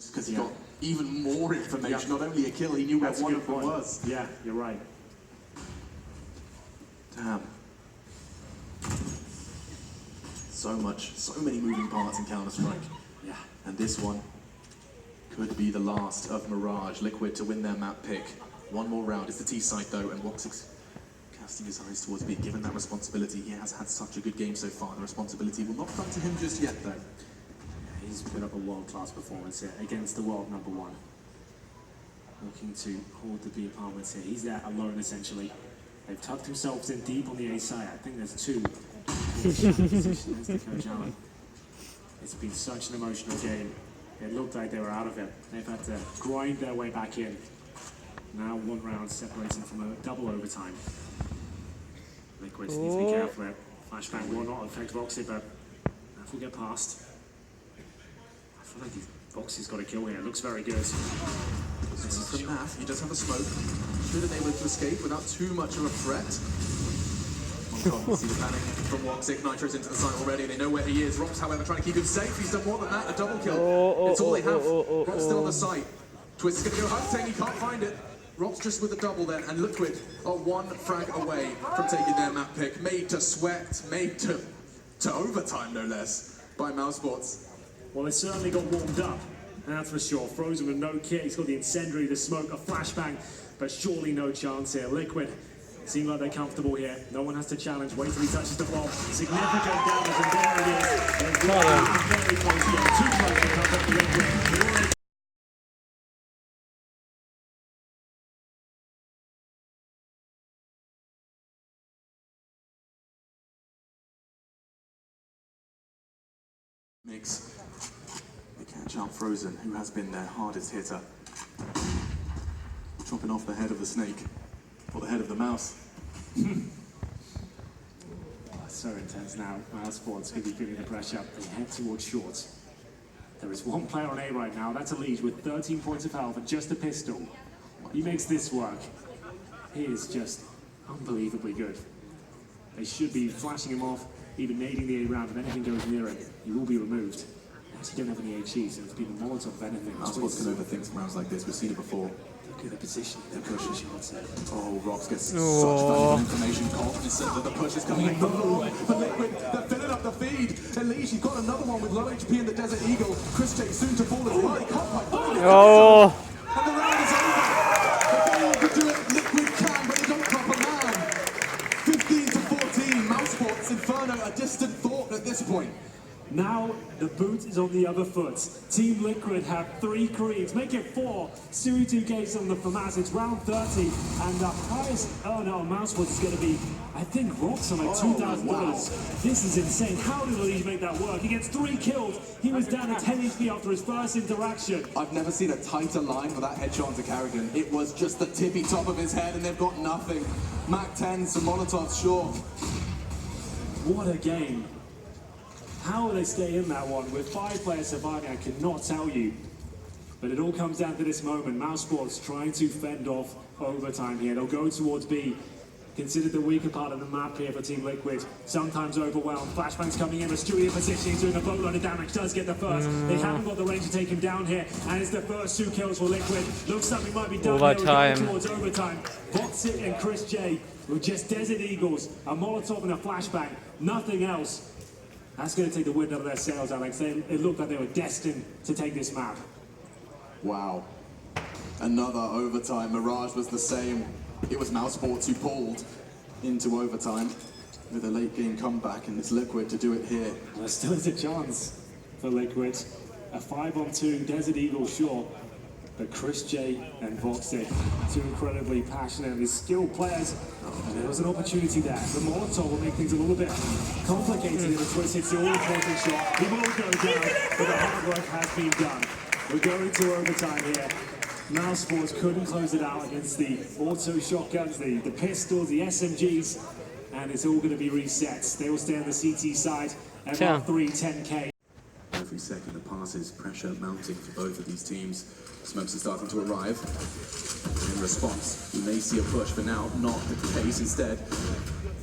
because he got even more information. Not only a kill, he knew where one of them was. Yeah, you're right. Damn. So many moving parts in Counter-Strike. Yeah. And this one could be the last of Mirage. Liquid to win their map pick. 1 more round. It's the T site though, and Voxic's casting his eyes towards B. Given that responsibility, he has had such a good game so far. The responsibility will not come to him just yet though. He's put up a world-class performance here against the world #1. Looking to hold the B apartments here. He's there alone essentially. They've tucked themselves in deep on the A side. I think there's 2. There's the coach Allen. It's been such an emotional game. It looked like they were out of it. They've had to grind their way back in. Now 1 round separates them from a double overtime. Liquid needs to be careful there. Flashbang will not affect Voxy, but if we get past, I feel like Voxy's got a kill here. It looks very good. From Naf, he does have a smoke. Should enable him to escape without too much of a threat. See the panic from Voxic. Nitro's into the site already. They know where he is. Rox, however, trying to keep him safe. He's done more than that. A double kill. It's all they have. Rox still on the site. Twist is going to go hunting. He can't find it. Rox just with a double then, and Liquid are 1 frag away from taking their map pick. Made to sweat, made to overtime, no less, by Mousesports. Well, they certainly got warmed up, that's for sure. Frozen with no kit. He's got the incendiary, the smoke, a flashbang, but surely no chance here. Liquid seem like they're comfortable here. No one has to challenge. Wait till he touches the bomb. Significant damage, and there it is. They're very close here. 2 points to come up for Liquid. Mix. They catch out Frozen, who has been their hardest hitter. Chopping off the head of the snake, or the head of the mouse. So intense now. Mousesports could be feeling the pressure. They head towards short. There is 1 player on A right now. That's a lead with 13 points of health and just a pistol. He makes this work. He is just unbelievably good. They should be flashing him off, even nading the A round. If anything goes near him, he will be removed. They actually don't have any HE, so it's been a Molotov of anything. Mousesports can overthink some rounds like this. We've seen it before. Look at the position. The push is shots. Oh, Rox gets such valuable information. Cognizant that the push is coming in for Liquid. They're filling up the feed. Elise, he's got another one with low HP in the Desert Eagle. Chris J soon to fall as well. He can't quite find it. And the round is over. If anyone could do it, Liquid can, but they don't drop a man. 15 to 14. Mousesports, Inferno, a distant thought at this point. Now the boot is on the other foot. Team Liquid have 3 Koreans, make it 4. Suri 2K's on the FAMAS. It's round 30, and the highest earner on Mouseboard is going to be, I think, Rox on like $2,000. Wow. This is insane. How did Elige make that work? He gets 3 kills. He was down to 10 HP after his first interaction. I've never seen a tighter line for that headshot onto Carrigan. It was just the tippy top of his head, and they've got nothing. Mac 10, some Molotovs short. What a game. How will they stay in that one with 5 players surviving? I cannot tell you. But it all comes down to this moment. Mousesports trying to fend off overtime here. They'll go towards B. Considered the weaker part of the map here for Team Liquid. Sometimes overwhelmed. Flashbang's coming in. Stewie in position. He's doing a boatload of damage. Does get the first. They haven't got the range to take him down here. And it's the first 2 kills for Liquid. Looks like we might be done here. We're going towards overtime. Voxit and Chris J with just Desert Eagles, a Molotov and a flashbang. Nothing else. That's going to take the wind out of their sails, Alex. It looked like they were destined to take this map. Wow. Another overtime. Mirage was the same. It was Mousesports who pulled into overtime with a late game comeback, and it's Liquid to do it here. Well, there still is a chance for Liquid. A 5-on-2 Desert Eagle short. But Chris J and Voxit, 2 incredibly passionate and skilled players. And there was an opportunity there. The Molotov will make things a little bit complicated if a twist hits the all-important shot. He will go down, but the hard work has been done. We're going to overtime here. Mousesports couldn't close it out against the auto shotguns, the pistols, the SMGs, and it's all going to be reset. They will stay on the CT side at 3 10K. Every second that passes, pressure mounting for both of these teams. Smokes are starting to arrive. In response, we may see a push, but now not the case. Instead,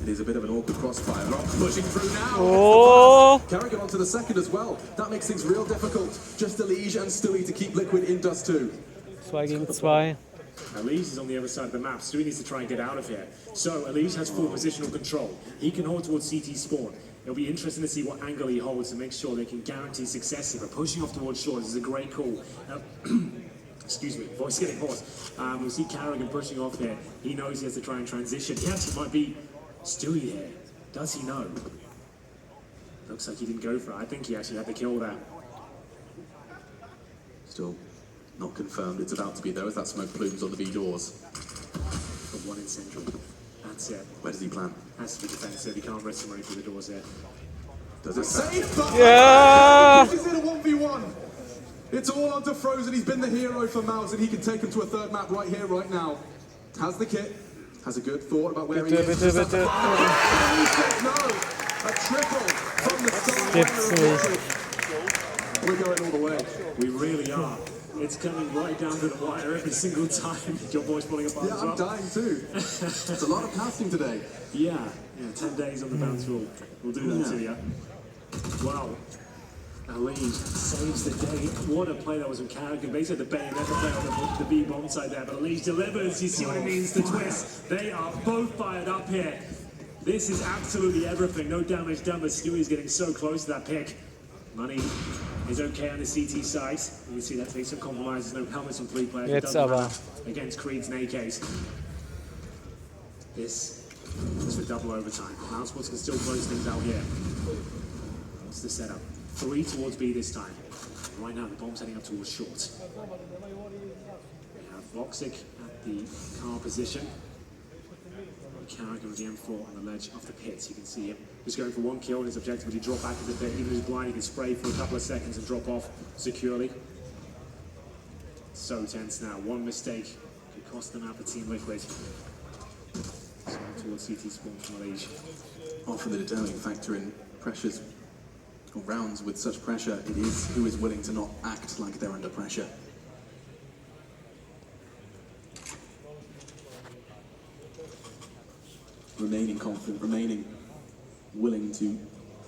it is a bit of an awkward crossfire. Rock pushing through now. Oh! Carrigan onto the second as well. That makes things real difficult. Just Elige and Stewie to keep Liquid in dust too. 2 gegen 2. Elige is on the other side of the map. Stewie needs to try and get out of here. So Elige has full positional control. He can hold towards CT spawn. It'll be interesting to see what angle he holds to make sure they can guarantee success here. But pushing off towards short is a great call. Excuse me, voice getting hoarse. We'll see Carrigan pushing off here. He knows he has to try and transition. Yes, it might be Stewie here. Does he know? Looks like he didn't go for it. I think he actually had the kill there. Still not confirmed. It's about to be though, as that smoke plumes on the B doors. The one in central. That's it. Where does he plan? Has to be defensive. He can't risk running through the doors here. Does it save? Yeah! He's in a 1v1. It's all onto Frozen. He's been the hero for Mouse, and he can take him to a 3rd map right here, right now. Has the kit. Has a good thought about where he is. No! A triple from the start. We're going all the way. We really are. It's coming right down to the wire every single time. Your boy's pulling apart as well. I'm dying too. It's a lot of casting today. Yeah, 10 days on the bounce will do that to you. Wow. Elige saves the day. What a play that was from Carrigan. Basically the bayonet play on the B bomb side there, but Elige delivers. You see what it means, the twist. They are both fired up here. This is absolutely everything. No damage done, but Stewie's getting so close to that pick. Money is okay on the CT side. You can see that takes some compromises. No helmets on 3 players. Jetzt aber. Against Creed's and AKs. This is for double overtime. Mousesports can still close things out here. What's the setup? 3 towards B this time. Right now the bomb's heading up towards short. We have Voxic at the car position. Carrigan with the M4 on the ledge of the pit. You can see him just going for 1 kill, and his objective would he drop back into the pit. Even if he's blind, he can spray for a couple of seconds and drop off securely. So tense now. 1 mistake could cost them out for Team Liquid. So towards CT spawn from Elige. Often the determining factor in pressures or rounds with such pressure, it is who is willing to not act like they're under pressure. Remaining confident, remaining willing to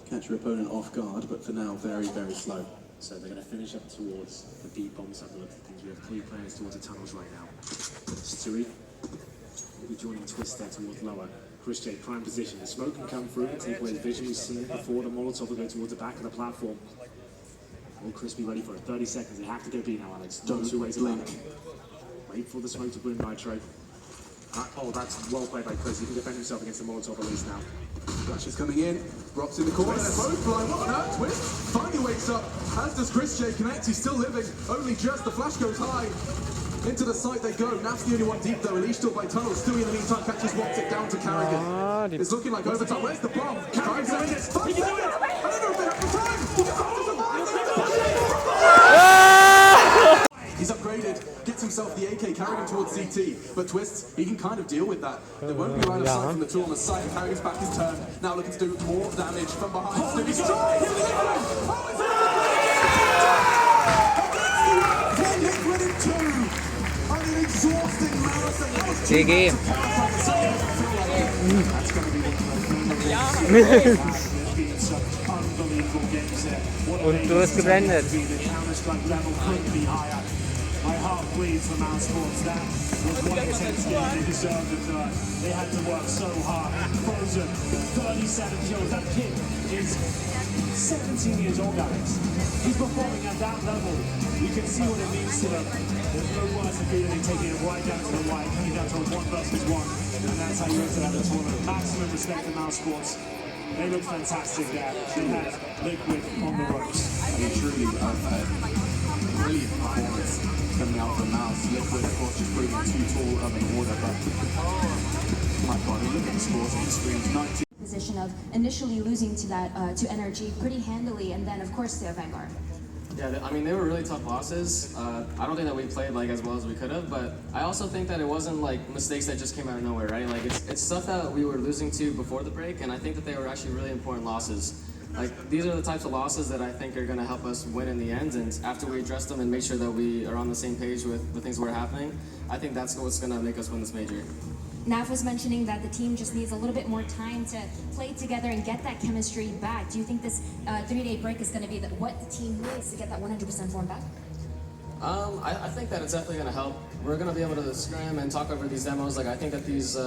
catch your opponent off guard, but for now, very, very slow. So they're going to finish up towards the B bomb side of things. We have 3 players towards the tunnels right now. Stewie will be joining Twist there towards lower. Chris J, prime position. The smoke can come through and take away the vision we've seen before. The Molotov will go towards the back of the platform. Will Chris be ready for it? 30 seconds. They have to go B now, Alex. No 2 ways about it. Wait for the smoke to bloom nitro. Oh, that's well played by Chris. He can defend himself against the Molotov at least now. Flash is coming in. Rocks in the corner. They're both blind. What on earth? Twist finally wakes up. As does Chris J. Connect. He's still living. Only just. The Flash goes high. Into the site they go. Naf's the only one deep though. Unleashed still by Tunnel. Stewie in the meantime catches one tick down to Carrigan. It's looking like overtime. Where's the bomb? 5 seconds. 5 seconds. I don't know if they have the time. He just has to survive. He's upgraded, gets himself the AK, Carrigan towards CT, but Twist, he can kind of deal with that. There won't be line of sight from the tool on the side, and Carrigan's back his turn. Now looking to do more damage from behind. Stevie's trying! One hit winning 2! And an exhausting marathon. GG. That's going to be Und du hast geblendet. My heart bleeds for Mouse Sports. That was one intense game. They deserved it. They had to work so hard. Frozen, 37 kills. That kid is 17 years old, Alex. He's performing at that level. You can see what it means to them. There's no words to feeling. They're taking it right down to the wire, coming down to a 1 versus 1. And that's how you enter that tournament. Maximum respect to Mouse Sports. They look fantastic there. They had Liquid on the ropes. I mean, truly, brilliant performance coming out from Mouse. Liquid, of course, just proving too tall of an order, but my God, look at the scores on the screen. 19. Position of initially losing to that to Energy pretty handily, and then of course to Vanguard. Yeah, I mean, they were really tough losses. I don't think that we played like as well as we could have, but I also think that it wasn't like mistakes that just came out of nowhere, right? Like it's stuff that we were losing to before the break, and I think that they were actually really important losses. Like these are the types of losses that I think are going to help us win in the end, and after we address them and make sure that we are on the same page with the things that are happening, I think that's what's going to make us win this major. Naf was mentioning that the team just needs a little bit more time to play together and get that chemistry back. Do you think this 3-day break is going to be what the team needs to get that 100% form back? I think that it's definitely going to help. We're going to be able to scrim and talk over these demos. Like I think that these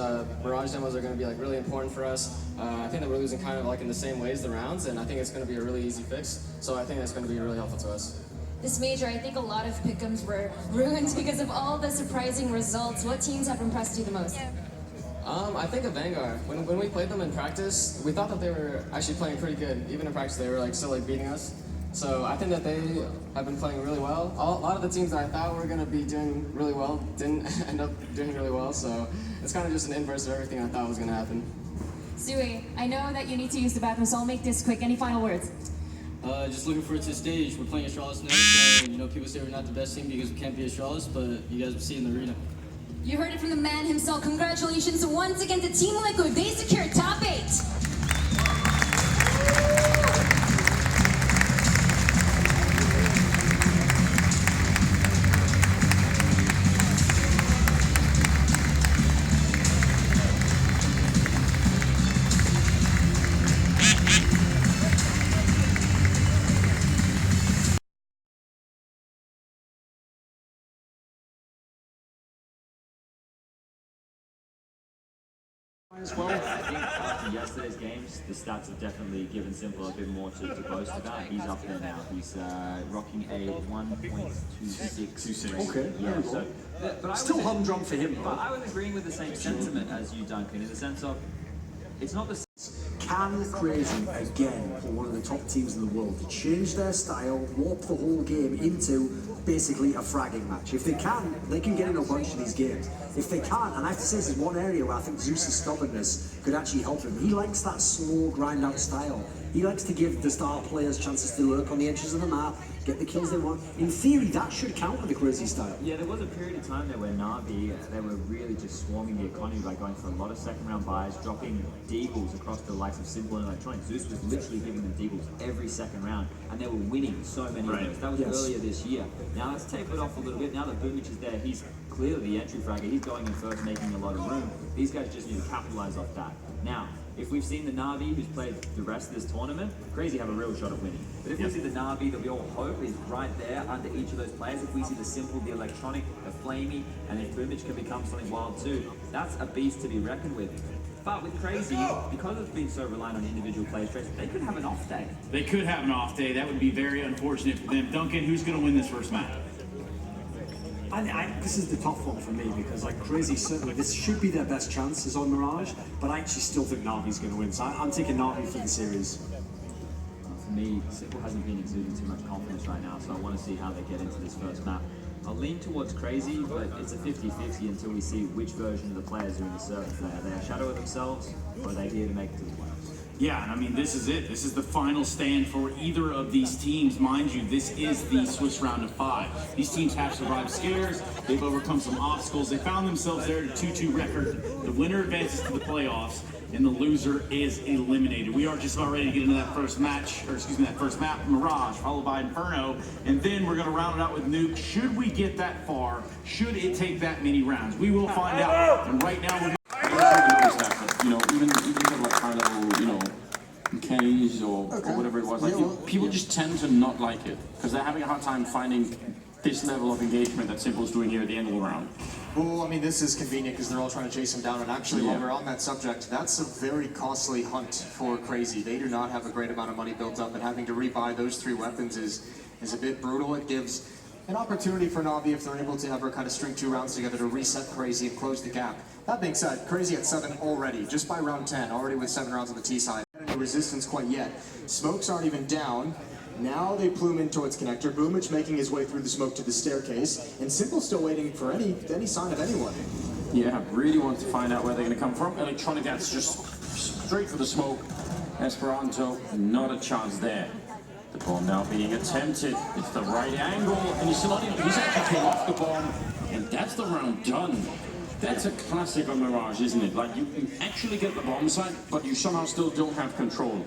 Mirage demos are going to be like really important for us. I think that we're losing kind of like in the same ways the rounds, and I think it's going to be a really easy fix. So I think that's going to be really helpful to us. This major, I think a lot of pick'ems were ruined because of all the surprising results. What teams have impressed you the most? I think of Vanguard. When we played them in practice, we thought that they were actually playing pretty good. Even in practice, they were like still like beating us. So I think that they have been playing really well. A lot of the teams that I thought were going to be doing really well didn't end up doing really well. So it's kind of just an inverse of everything I thought was going to happen. Stewie, I know that you need to use the bathroom, so I'll make this quick. Any final words? Just looking forward to the stage. We're playing Astralis now, so you know people say we're not the best team because we can't be Astralis, but you guys will see in the arena. You heard it from the man himself. Congratulations once again to Team Liquid. They secured top 8. As well. I think after yesterday's games, the stats have definitely given Simple a bit more to boast about. He's up there now. He's rocking a 1.26. Okay. Yeah. So, but I still humdrum for him. But I was agreeing with the same sentiment as you, Duncan, in the sense of it's not the. Can Crazy again for one of the top teams in the world to change their style, warp the whole game into basically a fragging match? If they can, they can get in a bunch of these games. If they can't, and I have to say this is one area where I think Zeus's stubbornness could actually help him. He likes that slow grind out style. He likes to give the star players chances to lurk on the edges of the map, get the kills they want. In theory, that should count with the Crazy style. Yeah, there was a period of time there where Na'Vi, they were really just swarming the economy by going for a lot of second round buys, dropping deagles across the likes of Simple and Electronic. Zeus was literally giving them deagles every second round, and they were winning so many of those. That was earlier this year. Now it's tapered off a little bit. Now that Boomich is there, he's clearly the entry fragger. He's going in first, making a lot of room. These guys just need to capitalize off that. Now, if we've seen the Na'Vi who's played the rest of this tournament, Crazy have a real shot of winning. But if we see the Na'Vi that we all hope is right there under each of those players, if we see the Simple, the Electronic, the Flamey, and if Boomich can become something wild too, that's a beast to be reckoned with. But with Crazy, because it's been so reliant on individual play traits, they could have an off day. They could have an off day. That would be very unfortunate for them. Duncan, who's going to win this first match? This is the tough one for me because like Crazy, certainly this should be their best chances on Mirage, but I actually still think Na'Vi's going to win. So I'm taking Na'Vi for the series. For me, Simple hasn't been exuding too much confidence right now, so I want to see how they get into this first map. I'll lean towards Crazy, but it's a 50-50 until we see which version of the players are in the circuit. Are they a shadow of themselves, or are they here to make it to the playoffs? Yeah, and I mean, this is it. This is the final stand for either of these teams. Mind you, this is the Swiss round of 5. These teams have survived scares. They've overcome some obstacles. They found themselves there at a 2-2 record. The winner advances to the playoffs, and the loser is eliminated. We are just about ready to get into that first match, or excuse me, that first map, Mirage, followed by Inferno, and then we're going to round it out with Nuke. Should we get that far? Should it take that many rounds? We will find out. And right now, we're you know, even like high level, you know, Ks or whatever it was, like people just tend to not like it because they're having a hard time finding this level of engagement that Simple's doing here at the end of the round. Well, I mean, this is convenient because they're all trying to chase him down, and actually, while we're on that subject, that's a very costly hunt for Crazy. They do not have a great amount of money built up, and having to rebuy those 3 weapons is a bit brutal. It gives an opportunity for Na'Vi, if they're able to ever kind of string 2 rounds together, to reset Crazy and close the gap. That being said, Crazy at 7 already, just by round 10, already with 7 rounds on the T side. No resistance quite yet. Smokes aren't even down. Now they plume in towards Connector. Boomich making his way through the smoke to the staircase, and Simple still waiting for any sign of anyone. Yeah, really want to find out where they're going to come from. Electronic Arts just straight for the smoke. Esperanto, not a chance there. The bomb now being attempted. It's the right angle, and he's actually came off the bomb, and that's the round done. That's a classic on Mirage, isn't it? Like, you actually get the bomb site, but you somehow still don't have control.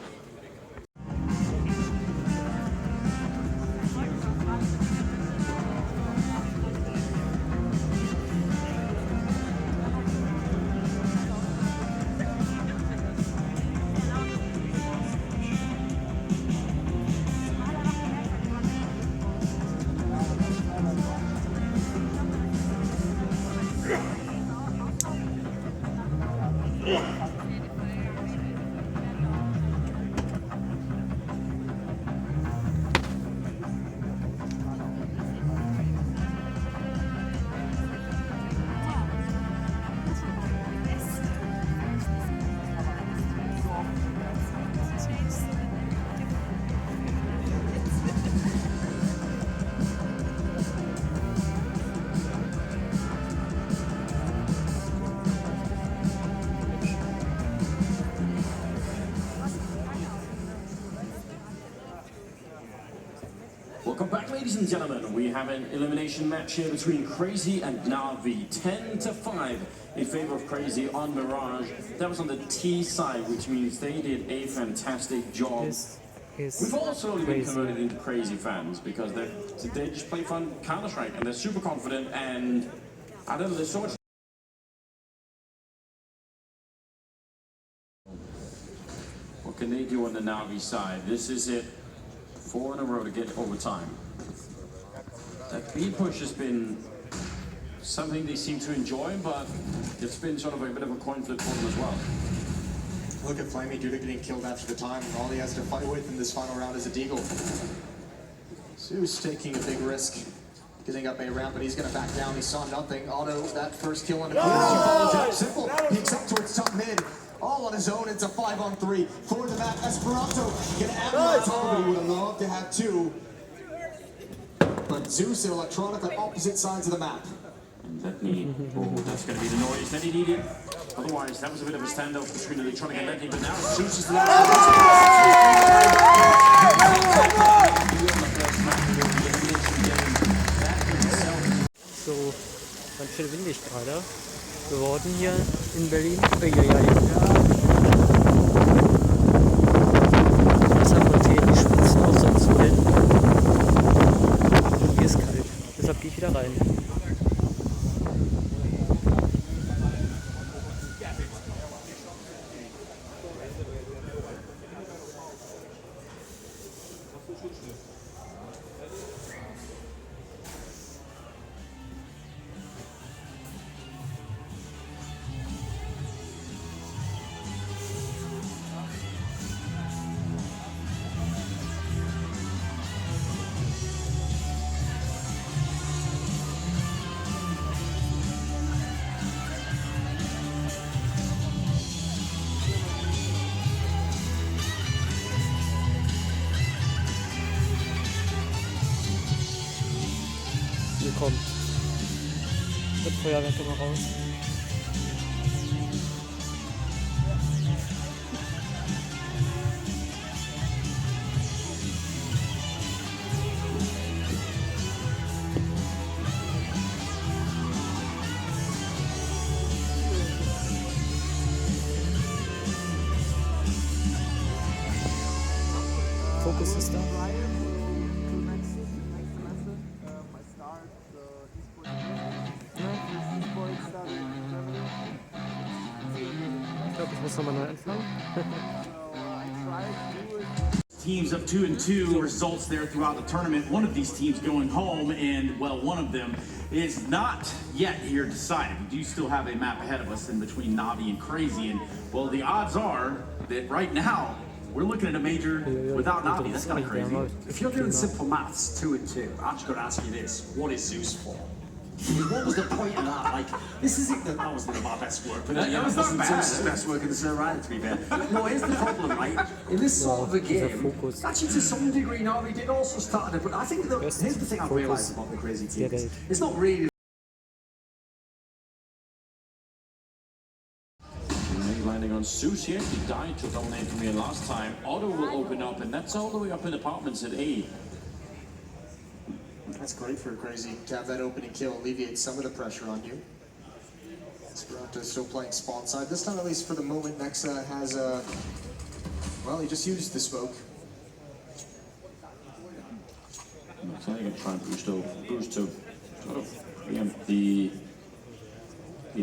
Welcome back, ladies and gentlemen. We have an elimination match here between Crazy and Na'Vi. 10-5 in favor of Crazy on Mirage. That was on the T side, which means they did a fantastic job. We've all slowly been converted into Crazy fans because they just play fun Counter-Strike and they're super confident, and I don't know, there's so much. What can they do on the Na'Vi side? This is it. 4 in a row to get overtime. That B push has been something they seem to enjoy, but it's been sort of a bit of a coin flip for them as well. Look at Flamey Judah getting killed after the time, and all he has to fight with in this final round is a deagle. Zeus taking a big risk, getting up a ramp, but he's going to back down. He saw nothing. Auto, that first kill on the corner. He follows up. Simple peeks up towards top mid. All on his own. It's a 5-on-3 for the map. Esperanto gonna add one top, but he would have loved to have 2. But Zeus and Electronic on opposite sides of the map. And that's going to be the noise that he needed. Otherwise, that was a bit of a standoff between Electronic and Letney, but now Zeus is the So, ganz schön windig gerade geworden hier in Berlin. Uiuiui. Wasserfontänen, die spritzen aus sonst wohin. Und hier ist kalt, deshalb gehe ich wieder rein. komm. Wird Feuerwerk immer raus. Fokus ist da. Ich glaube, ich muss nochmal neu anfangen. Teams of 2 and 2 results there throughout the tournament. One of these teams going home, and well, one of them is not yet here decided. We do still have a map ahead of us in between Navi and Crazy, and well, the odds are that right now we're looking at a major without Navi. That's kind of crazy. If you're doing simple maths, 2 and 2, I've just got to ask you this: what is Zeus for? I mean, what was the point of that? Like, this isn't that was one of our best work, but that was not bad. Zeus's best work in the server either, to be fair. No, here's the problem, right? In this sort of a game, actually to some degree, Navi did also start it, but I think that here's the thing I've realised about the Crazy team: it's not really. Landing on Zeus here. He died to dominate from here last time. Otto will open up, and that's all the way up in apartments at A. That's great for Crazy to have that opening kill, alleviate some of the pressure on you. Esperanto still playing spawn side. This time, at least for the moment, Nexa has well, he just used the smoke. So I'm going to try and boost to sort of preempt the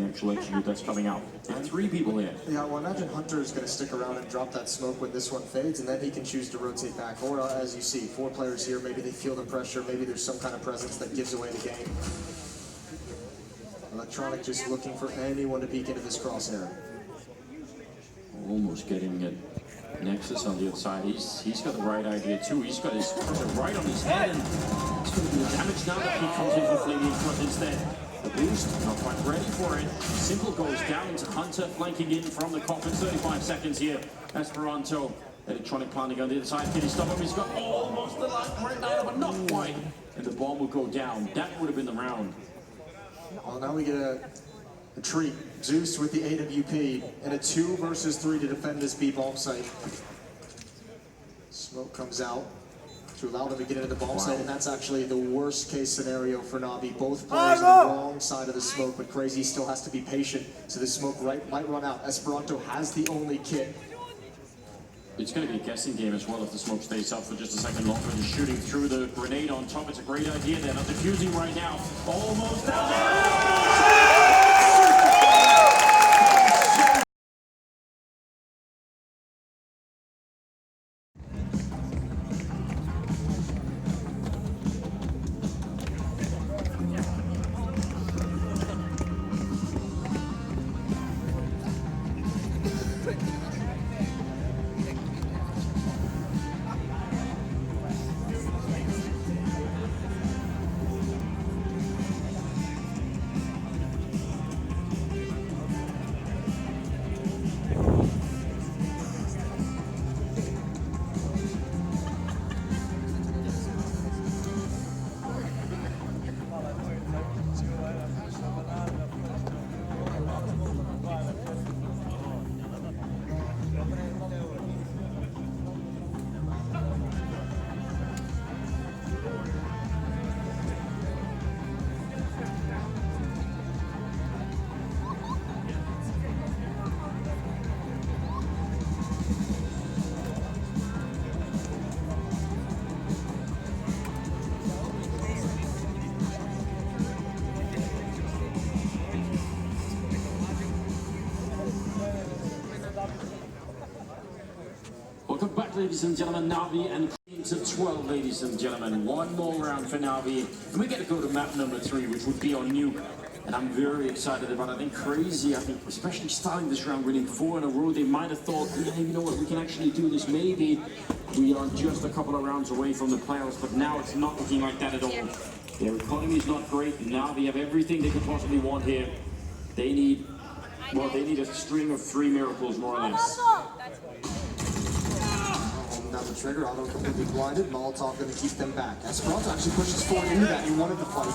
actual execute that's coming out. There are 3 people here. Yeah, well, imagine Hunter is going to stick around and drop that smoke when this one fades, and then he can choose to rotate back. Or, as you see, 4 players here, maybe they feel the pressure, maybe there's some kind of presence that gives away the game. Electronic just looking for anyone to peek into this crosshair. Almost getting it. Nexus on the other side. He's got the right idea too. He's got his cursor right on his head, and it's going to be the damage now that he comes in for Flaming Front instead. The boost, not quite ready for it. Simple goes down to Hunter, flanking in from the coffin. 35 seconds here. Esperanto, electronic planning on the other side. Can he stop him? He's got almost the line right now, but not quite. And the bomb will go down. That would have been the round. Well, now we get a treat. Zeus with the AWP and a 2 versus 3 to defend this B bomb site. Smoke comes out to allow them to get into the bomb site, and that's actually the worst case scenario for Navi. Both players on the wrong side of the smoke, but Crazy still has to be patient, so the smoke might run out. Esperanto has the only kit. It's going to be a guessing game as well if the smoke stays up for just a second longer. And shooting through the grenade on top, it's a great idea. They're not defusing right now. Almost down there. Welcome back, ladies and gentlemen. Navi and to 12, ladies and gentlemen. One more round for Navi, and we get to go to map number 3, which would be on Nuke. And I'm very excited about it. I think Crazy, especially starting this round, winning 4 in a row, they might have thought, yeah, you know what, we can actually do this. Maybe we are just a couple of rounds away from the playoffs, but now it's not looking like that at all. Their economy is not great. Navi have everything they could possibly want here. They need a string of 3 miracles, more or less. Now the trigger, Otto completely blinded. Molotov going to keep them back. Esperanto actually pushes forward into that. He wanted the fight.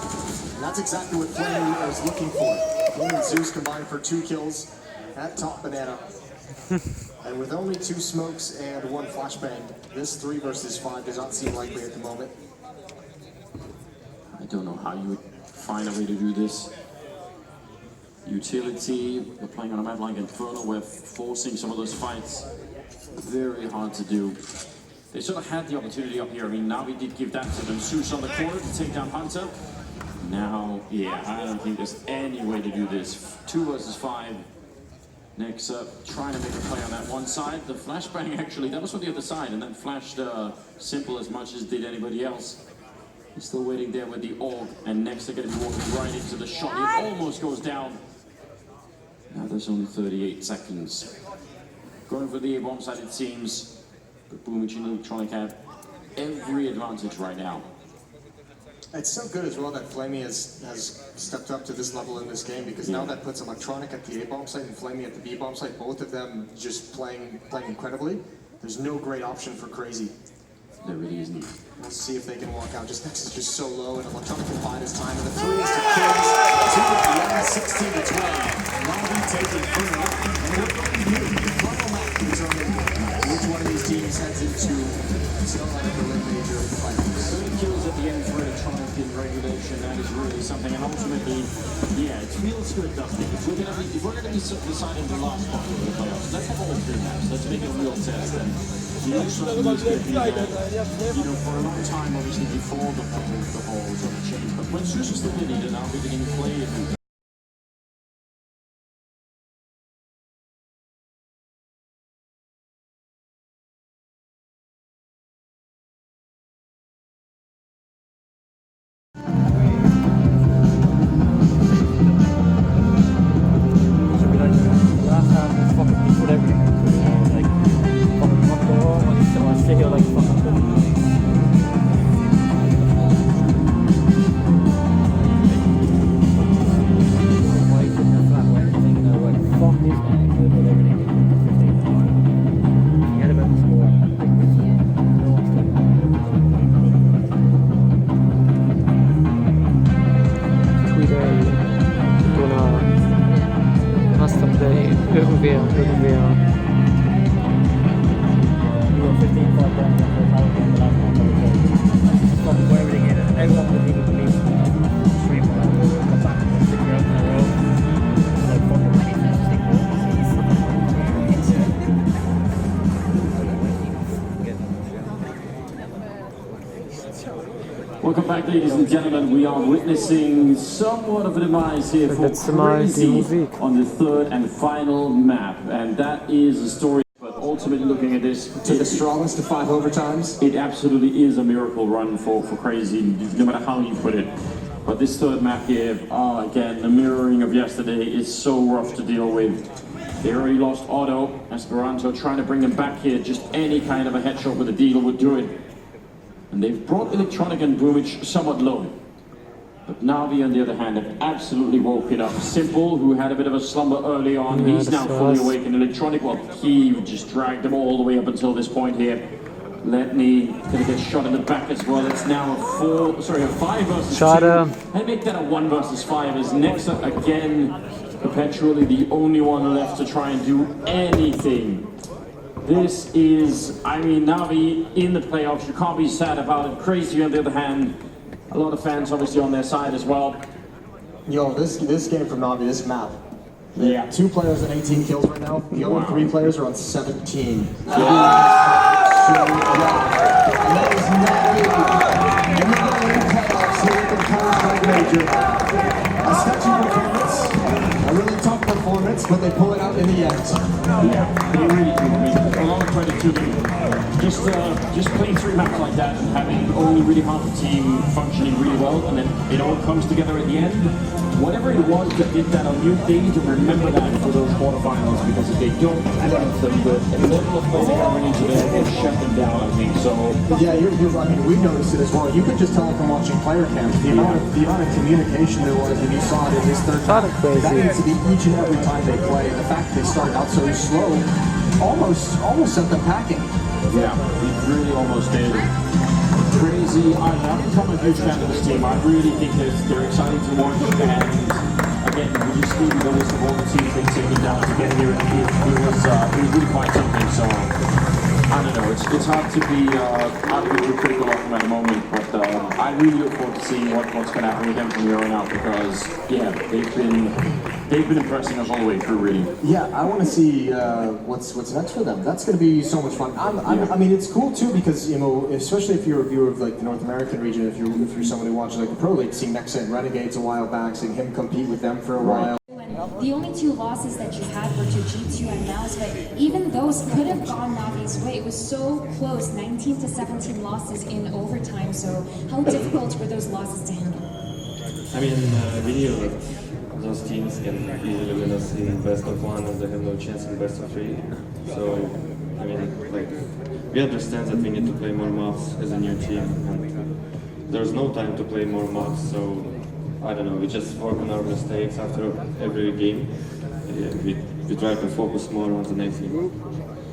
And that's exactly what Flamey was looking for. Him and Zeus combined for 2 kills at Top Banana. And with only 2 smokes and 1 flashbang, this 3 versus 5 does not seem likely at the moment. I don't know how you would find a way to do this. Utility, we're playing on a map like Inferno, we're forcing some of those fights. Very hard to do. They sort of had the opportunity up here. I mean, now we did give that to them. Zeus on the corner to take down Hunter. Now, yeah, I don't think there's any way to do this. 2 versus 5. Next up, trying to make a play on that one side. The flashbang actually, that was from the other side, and that flashed Simple as much as did anybody else. He's still waiting there with the AUG, and next they're going to be walking right into the shot. It almost goes down. Now there's only 38 seconds. Going for the A-bomb side, it seems. But Boomich and Electronic have every advantage right now. It's so good as well that Flamey has stepped up to this level in this game, because now that puts Electronic at the A-bomb site and Flamey at the B-bomb site, both of them just playing incredibly. There's no great option for Crazy. There really isn't. We'll see if they can walk out. Just next is just so low, and Electronic can bide his time. And the 3 is to kills. 2 at the end, 16 to 12. Navi taking through. And we're going to need the final map to determine which one of these teams heads into StarLadder Berlin Major finals. 30 kills at the end for Electronic in regulation. That is really something. And ultimately, yeah, it feels good, doesn't it? If we're going to be deciding the last part of the playoffs, let's have all 3 maps. Let's make a real test. And you know, for a long time, obviously, before the whole sort of change. But when Zeus was still in it, and now we're getting played. Welcome back, ladies and gentlemen. We are witnessing somewhat of a demise here for Crazy on the 3rd and final map, and that is a story. But ultimately, looking at this, to the strongest of 5 overtimes. It absolutely is a miracle run for Crazy, no matter how you put it. But this 3rd map here, again, the mirroring of yesterday is so rough to deal with. They already lost Otto. Esperanto trying to bring him back here. Just any kind of a headshot with a deagle would do it. And they've brought Electronic and Boomich somewhat low. But Navi, on the other hand, have absolutely woken up. Simple, who had a bit of a slumber early on, he's now fully awake. And Electronic, well, he just dragged them all the way up until this point here. Letney gonna get shot in the back as well. It's now a 5 versus 2. And make that a 1 versus 5 as Nexa again, perpetually the only one left to try and do anything. This is, I mean, Navi in the playoffs, you can't be sad about it. Crazy, on the other hand, a lot of fans obviously on their side as well. Yo, this game from Navi, this map. Yeah. 2 players and 18 kills right now. The other 3 players are on 17. Yeah. And that is Navi. And they're going to playoffs here at the College Major. A sketchy performance, a really tough performance, but they pull it out in the end. Yeah, they really do. I mean, a lot of credit to them. Just playing 3 maps like that and having only really half the team functioning really well, and then it all comes together at the end. Whatever it was that did that on you, they need to remember that for those quarterfinals, because if they don't have them, the level of play they got running into there will shut them down, I think. So yeah, I mean, we noticed it as well. You could just tell from watching player camp the amount of communication there was when you saw it in this 3rd map. That needs to be each and every time they play. And the fact that they started out so slow almost sent them packing. Yeah, he really almost did. Crazy. I've become a huge fan of this team. I really think they're exciting to watch. And again, we just gave you the list of all the teams they've taken down to get here. And it was really quite something. So I don't know. It's hard to be critical of them at the moment, but I really look forward to seeing what's going to happen with them from here on out because yeah, they've been impressing us all the way through, really. Yeah, I want to see what's next for them. That's going to be so much fun. I mean, it's cool too because you know, especially if you're a viewer of like the North American region, if you're someone who watches like the Pro League, seeing Nexa and Renegades a while back, seeing him compete with them for a while. The only two losses that you had were to G2 and Mouse, but even those could have gone Navi's way. It was so close, 19 to 17 losses in overtime. So how difficult were those losses to handle? I mean, we knew that those teams can easily win us in best of one and they have no chance in best of three. So, I mean, like, we understand that we need to play more maps as a new team and there's no time to play more maps, so I don't know, we just work on our mistakes after every game. We try to focus more on the next game.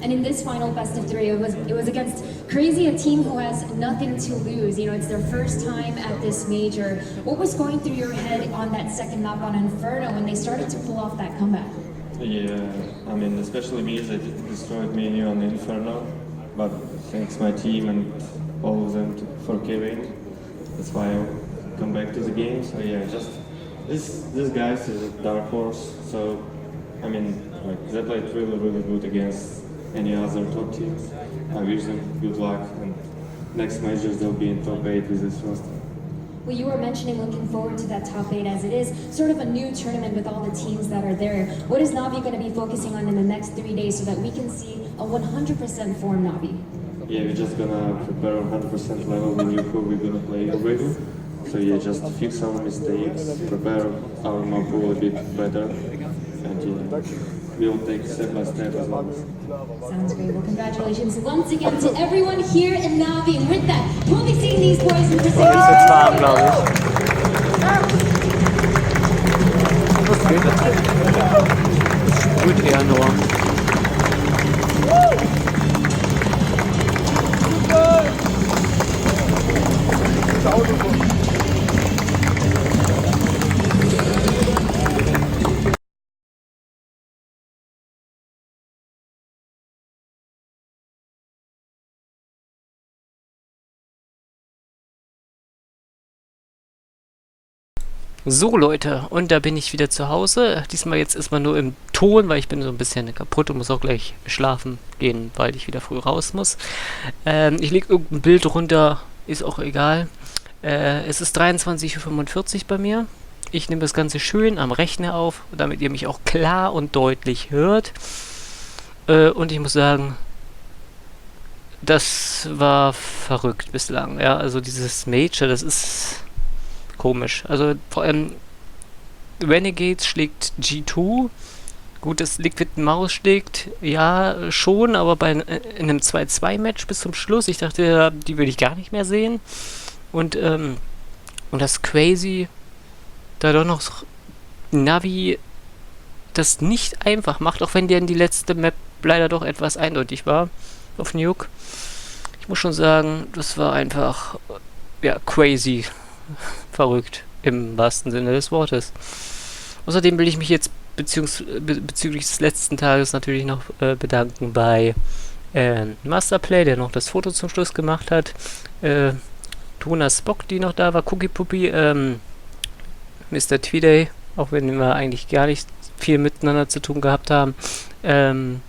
And in this final best of three, it was against Crazy, a team who has nothing to lose. You know, it's their first time at this major. What was going through your head on that second map on Inferno when they started to pull off that comeback? Yeah, I mean, especially me, they destroyed me on Inferno, but thanks my team and all of them for carrying. That's why I come back to the game. So yeah, just this guys is a dark horse. So I mean, like, they played really good against any other top teams. I wish them good luck, and next majors they'll be in top 8 with this roster. Well, you were mentioning looking forward to that top 8 as it is sort of a new tournament with all the teams that are there. What is Navi going to be focusing on in the next 3 days so that we can see a 100% form Navi? Yeah, we're just gonna prepare 100% level. We knew who we're gonna play already. So yeah, just fix our mistakes, prepare our map pool a bit better, and yeah, we'll take step by step as well. Sounds great. Well, congratulations once again to everyone here in Navi. And with that, we'll be seeing these boys in Brazil. So Leute, und da bin ich wieder zu Hause. Diesmal jetzt erstmal nur im Ton, weil ich bin so ein bisschen kaputt und muss auch gleich schlafen gehen, weil ich wieder früh raus muss. Ich lege irgendein Bild runter, ist auch egal. Es ist 23:45 Uhr bei mir. Ich nehme das Ganze schön am Rechner auf, damit ihr mich auch klar und deutlich hört. Und ich muss sagen, das war verrückt bislang. Ja, also dieses Major, das ist komisch. Also vor allem Renegades schlägt G2. Gut, das Liquid Maus schlägt, ja, schon, aber in einem 2-2-Match bis zum Schluss. Ich dachte, die würde ich gar nicht mehr sehen. Und das Crazy, da doch noch Navi das nicht einfach macht, auch wenn der in die letzte Map leider doch etwas eindeutig war auf Nuke. Ich muss schon sagen, das war einfach, ja, crazy. Verrückt, im wahrsten Sinne des Wortes. Außerdem will ich mich jetzt bezüglich des letzten Tages natürlich noch bedanken bei Masterplay, der noch das Foto zum Schluss gemacht hat, Tona Spock, die noch da war, Cookie Puppy, Mr. Tweeday, auch wenn wir eigentlich gar nicht viel miteinander zu tun gehabt haben, und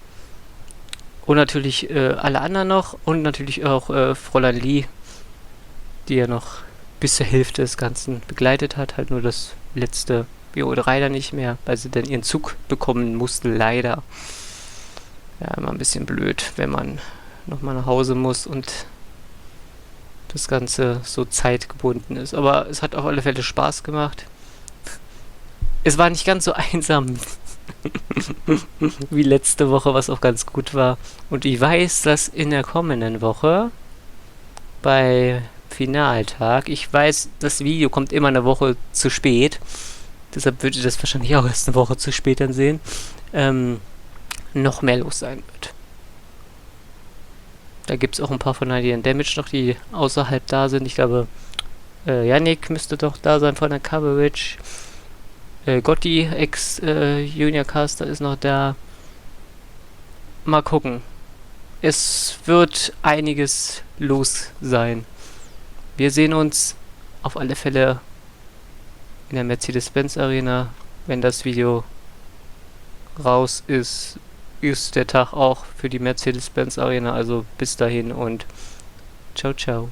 natürlich alle anderen noch und natürlich auch Fräulein Lee, die ja noch bis zur Hälfte des Ganzen begleitet hat, halt nur das letzte BO3 dann nicht mehr, weil sie dann ihren Zug bekommen musste, leider. Ja, immer ein bisschen blöd, wenn man nochmal nach Hause muss und das Ganze so zeitgebunden ist. Aber es hat auf alle Fälle Spaß gemacht. Es war nicht ganz so einsam wie letzte Woche, was auch ganz gut war. Und ich weiß, dass in der kommenden Woche bei Finaltag, ich weiß, das Video kommt immer eine Woche zu spät, deshalb würde ich das wahrscheinlich auch erst eine Woche zu spät dann sehen, noch mehr los sein wird. Da gibt es auch ein paar von Radiant Damage noch, die außerhalb da sind. Ich glaube, Yannick müsste doch da sein von der Coverage. Gotti, Ex-Junior Caster, ist noch da. Mal gucken. Es wird einiges los sein. Wir sehen uns auf alle Fälle in der Mercedes-Benz Arena. Wenn das Video raus ist, ist der Tag auch für die Mercedes-Benz Arena. Also bis dahin und ciao, ciao.